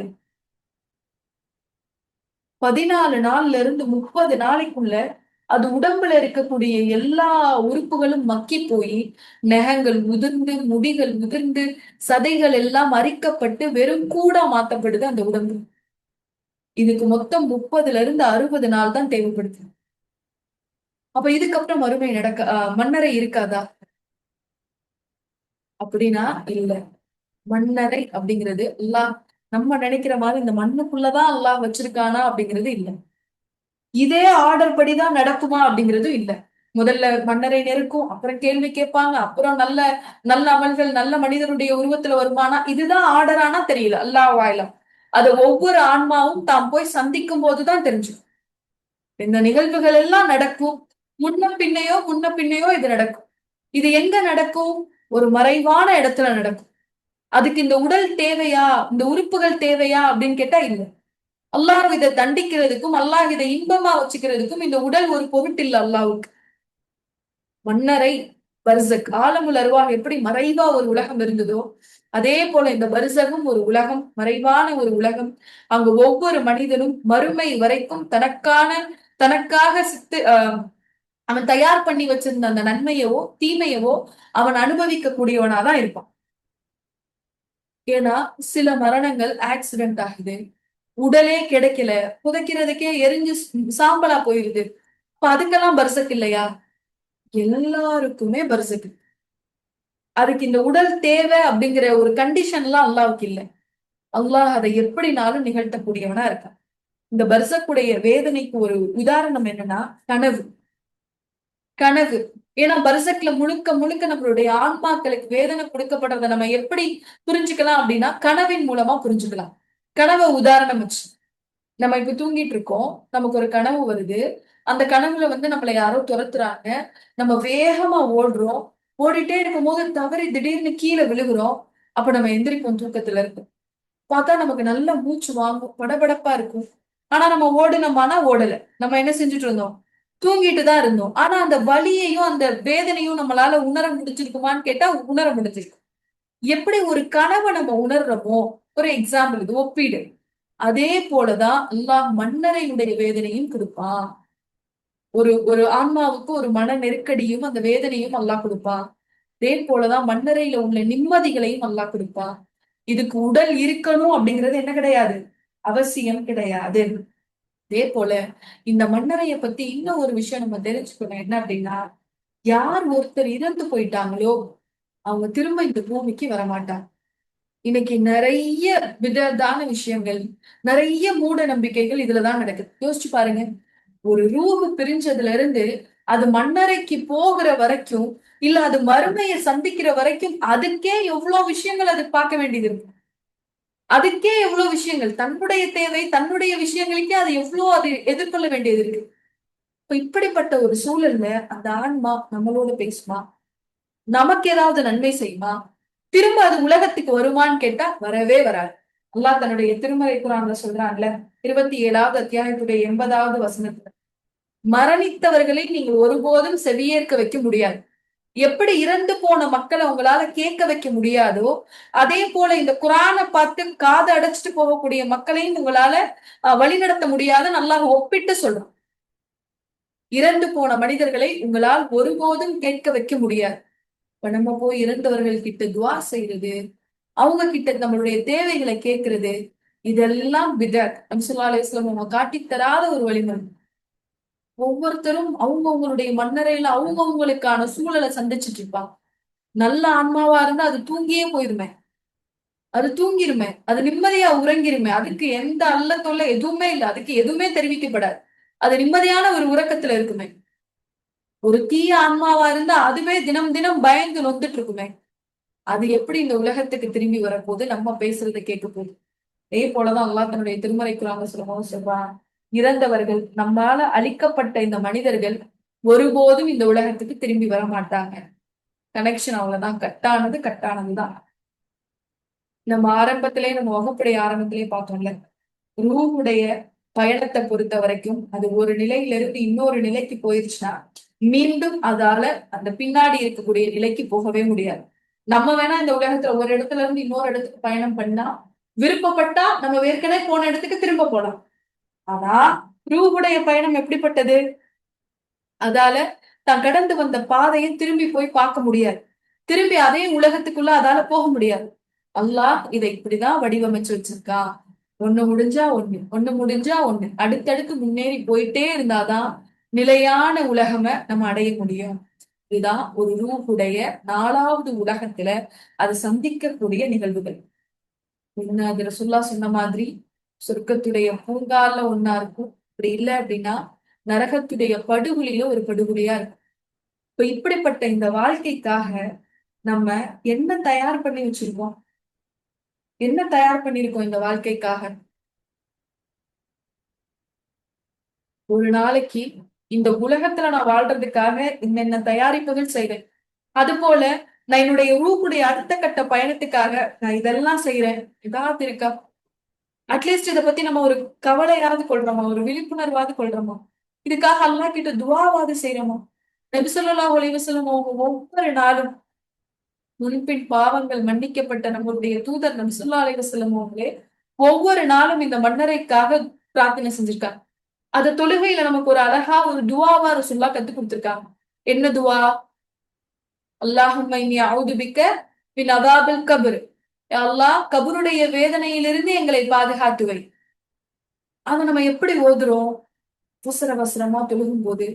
14 நாள்ல இருந்து 30 நாளைக்குள்ள அது உடம்புல இருக்கக்கூடிய எல்லா உறுப்புகளும் மக்கி போய் நகங்கள் உதிர்ந்து, முடிகள் உதிர்ந்து, சதைகள் எல்லாம் அரிக்கப்பட்டு வெறும் கூடா மாத்தப்படுது அந்த உடம்பு. இதுக்கு மொத்தம் 30ல இருந்து 60 நாள் தான் தேவைப்படுது. அப்ப இதுக்கப்புறம் மறுமை மன்னரை இருக்காதா? அப்படின்னா இல்ல. மன்னரை அப்படிங்கிறது அல்லாஹ் நம்ம நினைக்கிற மாதிரி இந்த மண்ணுக்குள்ளதான் அல்லாஹ் வச்சிருக்கானா அப்படிங்கிறது இல்ல. இதே ஆர்டர் படிதான் நடக்குமா அப்படிங்கிறதும் இல்ல. முதல்ல மன்னரை நெருக்கும், அப்புறம் கேள்வி கேட்பாங்க, அப்புறம் நல்ல நல்ல அமல்கள் நல்ல மனிதனுடைய உருவத்துல வருமானா, இதுதான் ஆர்டரானா தெரியல. அல்லாஹ் ஆயிலம். அது ஒவ்வொரு ஆன்மாவும் தாம் போய் சந்திக்கும் போதுதான் தெரிஞ்சுக்கும். இந்த நிகழ்வுகள் எல்லாம் நடக்கும். முன்ன பின்னையோ இது நடக்கும். இது எங்க நடக்கும்? ஒரு மறைவான இடத்துல நடக்கும். அதுக்கு இந்த உடல் தேவையா, இந்த உறுப்புகள் தேவையா அப்படின்னு கேட்டா இல்ல. அல்லாஹ் இதை தண்டிக்கிறதுக்கும் அல்லாஹ் இதை இன்பமா வச்சுக்கிறதுக்கும் இந்த உடல் ஒரு பொருட்டு இல்ல அல்லாஹ்வுக்கு. மன்னரை, பர்சக், ஆலமுல் அர்வாஹ் எப்படி மறைவா ஒரு உலகம் இருந்ததோ அதே போல இந்த பர்சகும் ஒரு உலகம், மறைவான ஒரு உலகம். அங்கு ஒவ்வொரு மனிதனும் மறுமை வரைக்கும் தனக்காக அவன் தயார் பண்ணி வச்சிருந்த அந்த நன்மையவோ தீமையவோ அவன் அனுபவிக்க கூடியவனாதான் இருப்பான். ஏன்னா சில மரணங்கள் ஆக்சிடென்ட் ஆகுது, உடலே கிடைக்கல, புதைக்கிறதுக்கே எரிஞ்சு சாம்பலா போயிருது. இப்ப அதுக்கெல்லாம் பர்சக் இல்லையா? எல்லாருக்குமே பர்சக். அதுக்கு இந்த உடல் தேவை அப்படிங்கிற ஒரு கண்டிஷன்லாம் அல்லாவுக்கு இல்லை. அல்லாஹ் அதை எப்படினாலும் நிகழ்த்தக்கூடியவனா இருக்கான். இந்த பர்சக்குடைய வேதனைக்கு ஒரு உதாரணம் என்னன்னா கனவு. கனவு. ஏன்னா பர்சக்ல முழுக்க முழுக்க நம்மளுடைய ஆன்மாக்களுக்கு வேதனை கொடுக்கப்படுறத நம்ம எப்படி புரிஞ்சுக்கலாம் அப்படின்னா கனவின் மூலமா புரிஞ்சுக்கலாம். கனவை உதாரணம் வச்சு, நம்ம இப்ப தூங்கிட்டு இருக்கோம், நமக்கு ஒரு கனவு வருது. அந்த கனவுல நம்மள யாரோ துரத்துறாங்க. நம்ம வேகமா ஓடுறோம். ஓடிட்டே இருக்கும் போது தவறி திடீர்னு கீழே விழுகுறோம். அப்ப நம்ம எந்திரிப்போம் தூக்கத்துல இருக்கு. பார்த்தா நமக்கு நல்ல மூச்சு வாங்கும், படபடப்பா இருக்கும். ஆனா நம்ம ஓடணுமானா ஓடல. நம்ம என்ன செஞ்சுட்டு இருந்தோம்? தூங்கிட்டு தான் இருந்தோம். ஆனா அந்த வலியையும் அந்த வேதனையும் நம்மளால உணர முடிஞ்சிருக்குமான்னு கேட்டா உணர முடிஞ்சிருக்கு. எப்படி ஒரு கனவை நம்ம உணர்றோமோ, ஒரு எக்ஸாம்பிள் இது ஒப்பீடு. அதே போலதான் அல்லாஹ் மன்னரையுடைய வேதனையும் கொடுப்பான். ஒரு ஒரு ஆன்மாவுக்கு ஒரு மன நெருக்கடியும் அந்த வேதனையும் அல்லாஹ் கொடுப்பான். அதே போலதான் மன்னரையில உள்ள நிம்மதிகளையும் அல்லாஹ் கொடுப்பான். இதுக்கு உடல் இருக்கணும் அப்படிங்கிறது என்ன கிடையாது, அவசியம் கிடையாது. அதே போல இந்த மன்னரைய பத்தி இன்னும் ஒரு விஷயம் நம்ம தெரிஞ்சுக்கணும். என்ன அப்படின்னா, யார் ஒருத்தர் இறந்து போயிட்டாங்களோ அவங்க திரும்ப இந்த பூமிக்கு வரமாட்டாங்க. இன்னைக்கு நிறைய விதத்தான விஷயங்கள், நிறைய மூட நம்பிக்கைகள் இதுலதான் நடக்குது. யோசிச்சு பாருங்க. ஒரு ரூஹு பிரிஞ்சதுல இருந்து அது மண்ணறைக்கு போகிற வரைக்கும், இல்ல அது மறுமையை சந்திக்கிற வரைக்கும் அதுக்கே எவ்வளவு விஷயங்கள் அது பார்க்க வேண்டியது இருக்கு. அதுக்கே எவ்வளவு விஷயங்கள், தன்னுடைய தேவை, தன்னுடைய விஷயங்களுக்கே அது எவ்வளவு அது எதிர்கொள்ள வேண்டியது இருக்கு. இப்ப இப்படிப்பட்ட ஒரு சூழல்ல அந்த ஆன்மா நம்மளோட பேசுமா? நமக்கு ஏதாவது நன்மை செய்யுமா? திரும்ப அது உலகத்துக்கு வருமான்னு கேட்டா வரவே வராது. அல்லாஹ் தன்னுடைய திருமறை குரான்ல சொல்றாங்கல்ல, 27வது அத்தியாயத்துடைய 80வது வசனத்துல, மரணித்தவர்களை நீங்கள் ஒருபோதும் செவியேற்க வைக்க முடியாது. எப்படி இறந்து போன மக்களை உங்களால கேட்க வைக்க முடியாதோ, அதே போல இந்த குரானை பார்த்து காது அடைச்சிட்டு போகக்கூடிய மக்களையும் உங்களால வழிநடத்த முடியாதுன்னு அல்லாஹ் ஒப்பிட்டு சொல்றோம். இறந்து போன மனிதர்களை உங்களால் ஒருபோதும் கேட்க வைக்க முடியாது. இப்ப நம்ம போய் இறந்தவர்கள் கிட்ட துவா செய்யறது, அவங்க கிட்ட நம்மளுடைய தேவைகளை கேட்கறது, இதெல்லாம் பிதஅத். நபி ஸல்லல்லாஹு அலைஹி வஸல்லம் அவங்க காட்டித் தராத ஒரு வழிமுறை. ஒவ்வொருத்தரும் அவங்கவங்களுடைய மன்னரையில அவங்கவங்களுக்கான சூழலை சந்திச்சுட்டு இருப்பாங்க. நல்ல ஆன்மாவா இருந்தா அது தூங்கியே போயிருமே. அது தூங்கிருமே. அது நிம்மதியா உறங்கிருமே. அதுக்கு எந்த அல்ல தொல்லை எதுவுமே இல்ல. அதுக்கு எதுவுமே தெரிவிக்கப்படாது. அது நிம்மதியான ஒரு உறக்கத்துல இருக்குமே. ஒரு தீய ஆன்மாவா இருந்தா அதுவே தினம் தினம் பயந்து நொந்துட்டு இருக்குமே. அது எப்படி இந்த உலகத்துக்கு திரும்பி வரப்போகுது, நம்ம பேசுறதை கேட்க போகுது? அதே போலதான் அல்லாஹ் தன்னுடைய திருமறை குர்ஆன்ல சொல்லும்போது சொல்றான், இறந்தவர்கள், நம்மால அழிக்கப்பட்ட இந்த மனிதர்கள் ஒருபோதும் இந்த உலகத்துக்கு திரும்பி வர மாட்டாங்க. கனெக்ஷன் அவ்வளவுதான். கட்டானது கட்டானதுதான். நம்ம ஆரம்பத்திலே, நம்ம வகுப்புடைய ஆரம்பத்திலே பார்த்தோம்ல, ரூஹுடைய பயணத்தை பொறுத்த வரைக்கும் அது ஒரு நிலையிலிருந்து இன்னொரு நிலைக்கு போயிருச்சுன்னா மீண்டும் அதால அந்த பின்னாடி இருக்கக்கூடிய நிலைக்கு போகவே முடியாது. நம்ம வேணா இந்த உலகத்துல ஒரு இடத்துல இருந்து இன்னொரு இடத்துக்கு பயணம் பண்ணா, விருப்பப்பட்டா நம்ம ஏற்கனவே போன இடத்துக்கு திரும்ப போலாம். ஆனா ரூஹுடைய பயணம் எப்படிப்பட்டது? அதால தான் கடந்து வந்த பாதையை திரும்பி போய் பார்க்க முடியாது. திரும்பி அதே உலகத்துக்குள்ள அதால போக முடியாது. அல்லாஹ் இதை இப்படிதான் வடிவமைச்சு வச்சிருக்கான். ஒண்ணு முடிஞ்சா ஒண்ணு, ஒண்ணு முடிஞ்சா ஒண்ணு, அடுத்தடுத்து முன்னேறி போயிட்டே இருந்தாதான் நிலையான உலகம நம்ம அடைய முடியும். இதுதான் ஒரு ரூஹுடைய 4வது உலகத்துல அது சந்திக்கக்கூடிய நிகழ்வுகள். ஒண்ணு அது ரசூலுல்லாஹ் சொன்ன மாதிரி சொர்க்கத்துடைய பூங்கால ஒண்ணா இருக்கும். அப்படி இல்லை அப்படின்னா நரகத்துடைய படுகொலியில ஒரு படுகொலியா இருக்கும். இப்ப இப்படிப்பட்ட இந்த வாழ்க்கைக்காக நம்ம என்ன தயார் பண்ணி வச்சிருக்கோம்? என்ன தயார் பண்ணிருக்கோம் இந்த வாழ்க்கைக்காக? ஒரு நாளைக்கு இந்த உலகத்துல நான் வாழ்றதுக்காக என்னென்ன தயாரிப்புகள் செய்றேன். அது போல நான் என்னுடைய ரூஹுடைய அடுத்த கட்ட பயணத்துக்காக நான் இதெல்லாம் செய்யறேன். ஏதாவது இருக்கா? அட்லீஸ்ட் இதை பத்தி நம்ம ஒரு கவலையாவது கொள்றோமா? ஒரு விழிப்புணர்வாவது கொள்றோமா? இதுக்காக அல்லாஹ் கிட்ட துஆவாவது செய்யறோமா? நபி ஸல்லல்லாஹு அலைஹி வஸல்லம் அவங்க ஒவ்வொரு நாளும் முன்பின் பாவங்கள் மன்னிக்கப்பட்ட நம்மளுடைய தூதர் நபி ஸல்லல்லாஹு அலைஹி வஸல்லம் அவங்களே ஒவ்வொரு நாளும் இந்த மன்னரைக்காக பிரார்த்தனை செஞ்சிருக்காங்க. அத தொழுகையில நமக்கு ஒரு அழகா ஒரு துஆவா ரசூலுல்லாஹ் கத்துக் கொடுத்திருக்காங்க. என்ன துஆ? அல்லாஹும்ம இன்னி அஊது பிக்க மின் அஸாபில் கப்ர். யா அல்லாஹ், கபருடைய வேதனையிலிருந்து எங்களை பாதுகாத்து வை. அத நம்ம எப்படி ஓதுறோம்? அவசர அவசரமா தொழுகும் போது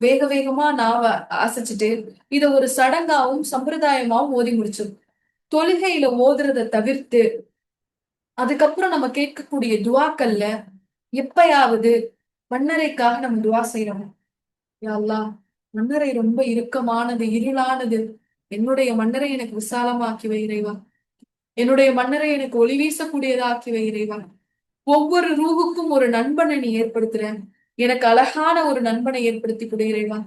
வேக வேகமா நாவ அசைச்சிட்டு இத ஒரு சடங்காவும் சம்பிரதாயமாவும் ஓதி முடிச்சிடும். தொழுகையில ஓதுறத தவிர்த்து அதுக்கப்புறம் நம்ம கேட்கக்கூடிய துவாக்கள்ல எப்பயாவது மன்னரைக்காக நம்ம துவா செய்யறோம். யா அல்லாஹ், மன்னரை ரொம்ப இறுக்கமானது, இருளானது. என்னுடைய மன்னரை எனக்கு விசாலமாக்கி வை இறைவா. என்னுடைய மன்னரை எனக்கு ஒளி வீசக்கூடியதாக்கி வை இறைவா. ஒவ்வொரு ரூவுக்கும் ஒரு நண்பனை நீ ஏற்படுத்துற. எனக்கு அழகான ஒரு நண்பனை ஏற்படுத்தி கொடு இறைவா.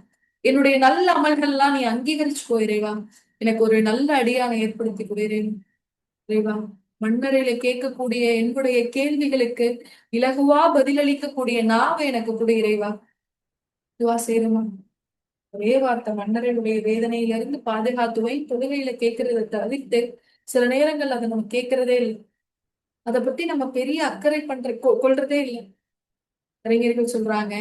என்னுடைய நல்ல அமல்கள்லாம் நீ அங்கீகரிச்சுக்கோ இறைவா. எனக்கு ஒரு நல்ல அடியானை ஏற்படுத்தி கொடு இறைவா. மண்ணறையில கேட்கக்கூடிய என்னுடைய கேள்விகளுக்கு இலகுவா பதிலளிக்கக்கூடிய நாவை எனக்கு கொடு இறைவா. துவா செய்யணுமா? ஒரே வார்த்தை, மன்னரையுடைய வேதனையிலிருந்து பாதுகாத்துவை. தொழுகையில கேட்கறத தவிர்த்து சில நேரங்கள் அதை நம்ம கேட்கறதே இல்லை. அதை பத்தி நம்ம பெரிய அக்கறை கொள்றதே இல்லை. அறிஞர்கள் சொல்றாங்க,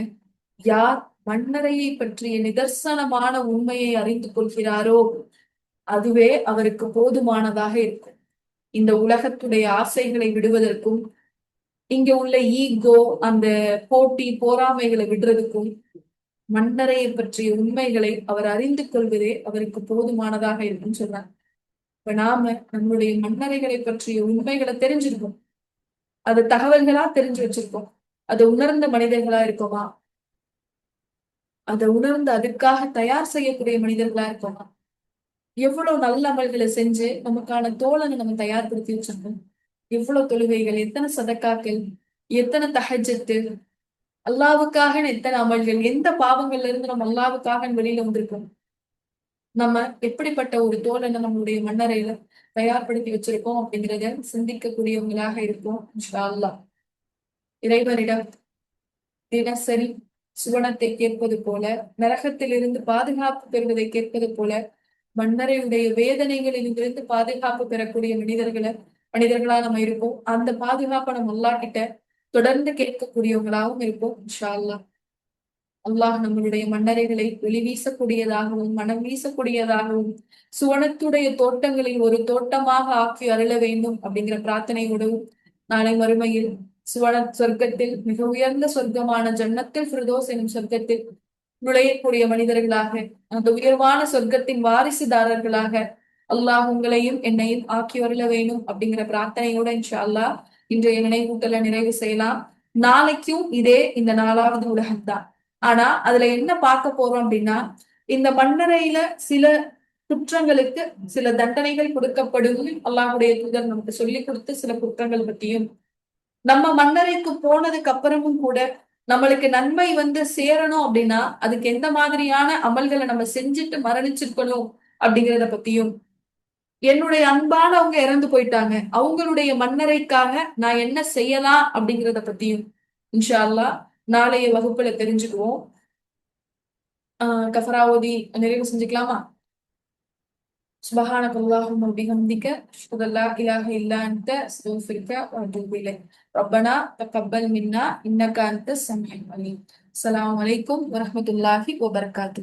யார் மண்ணறையை பற்றிய நிதர்சனமான உண்மையை அறிந்து கொள்கிறாரோ அதுவே அவருக்கு போதுமானதாக இருக்கும். இந்த உலகத்துடைய ஆசைகளை விடுவதற்கும், இங்க உள்ள ஈகோ, அந்த போட்டி பொறாமைகளை விடுறதுக்கும் மன்னரையை பற்றிய உண்மைகளை அவர் அறிந்து கொள்வதே அவருக்கு போதுமானதாக இருக்கும்னு சொல்றாங்க. இப்ப நாம நம்மளுடைய மன்னரைகளை பற்றிய உண்மைகளை தெரிஞ்சிருக்கோம். அது தகவல்களா தெரிஞ்சு வச்சிருக்கோம். அதை உணர்ந்த மனிதர்களா இருக்கோமா? அதை உணர்ந்து அதுக்காக தயார் செய்யக்கூடிய மனிதர்களா இருக்கோமா? எவ்வளவு நல்ல அமல்களை செஞ்சு நமக்கான தோழனை நம்ம தயார்படுத்தி வச்சிருக்கோம். எவ்வளவு தொழுகைகள், எத்தனை சதக்காக்கள், எத்தனை தஹஜ்ஜத்து, அல்லாவுக்காக எத்தனை அமல்கள், எந்த பாவங்கள்ல இருந்து நம்ம அல்லாவுக்காக வெளியில வந்திருக்கோம். நம்ம எப்படிப்பட்ட ஒரு தோழனை நம்மளுடைய மன்னரையில தயார்படுத்தி வச்சிருக்கோம் அப்படிங்கிறத சிந்திக்கக்கூடியவங்களாக இருப்போம் இன்ஷா அல்லாஹ். இறைவனிடம் தினசரி சுவனத்தை கேட்பது போல, நரகத்திலிருந்து பாதுகாப்பு பெறுவதை கேட்பது போல, மன்னரையுடைய வேதனைகளில் இருந்து பாதுகாப்பு பெறக்கூடிய மனிதர்களா நம்ம இருப்போம். அந்த பாதுகாப்பை நம்ம அல்லாஹ் கிட்ட தொடர்ந்து கேட்கக்கூடியவங்களாகவும் இருப்போம் இன்ஷா அல்லாஹ். அல்லாஹ் நம்மளுடைய மன்னரைகளை வெளி வீசக்கூடியதாகவும் மனம் வீசக்கூடியதாகவும் சுவனத்துடைய தோட்டங்களில் ஒரு தோட்டமாக ஆக்கி அருள வேண்டும் அப்படிங்கிற பிரார்த்தனையோடும், நாளை மறுமையில் சொர்க்கத்தில் மிக உயர்ந்த சொர்க்கமான ஜன்னத்தில் ஃபிர்தௌஸ் எனும் சொர்க்கத்தில் நுழையக்கூடிய மனிதர்களாக, அந்த உயர்வான சொர்க்கத்தின் வாரிசுதாரர்களாக அல்லாஹ் உங்களையும் என்னையும் ஆக்கி வரல வேணும் அப்படிங்கிற பிரார்த்தனையோட இன்ஷா அல்லாஹ் இன்றைய நினைவூட்டலை நிறைவு செய்யலாம். நாளைக்கும் இதே இந்த 4வது உலகம்தான். ஆனா அதுல என்ன பார்க்க போறோம் அப்படின்னா, இந்த மண்ணறையில சில குற்றங்களுக்கு சில தண்டனைகள் கொடுக்கப்படும். அல்லாஹுடைய தூதர் நமக்கு சொல்லி கொடுத்து சில குற்றங்கள் பற்றியும், நம்ம மன்னரைக்கு போனதுக்கு அப்புறமும் கூட நம்மளுக்கு நன்மை வந்து சேரணும் அப்படின்னா அதுக்கு எந்த மாதிரியான அமல்களை நம்ம செஞ்சுட்டு மரணிச்சிருக்கணும் அப்படிங்கிறத பத்தியும், என்னுடைய அன்பானவங்க இறந்து போயிட்டாங்க, அவங்களுடைய மன்னரைக்காக நான் என்ன செய்யலாம் அப்படிங்கிறத பத்தியும் இன்ஷா அல்லாஹ் நாளைய வகுப்புல தெரிஞ்சுக்குவோம். கஃபராவதி நிறைவு செஞ்சுக்கலாமா? سبحانك اللهم وبحمدك أشهد أن لا إله إلا أنت أستغفرك وأتوب إليك. ربنا تقبل منا إنك أنت السميع العليم. السلام عليكم ورحمة الله وبركاته.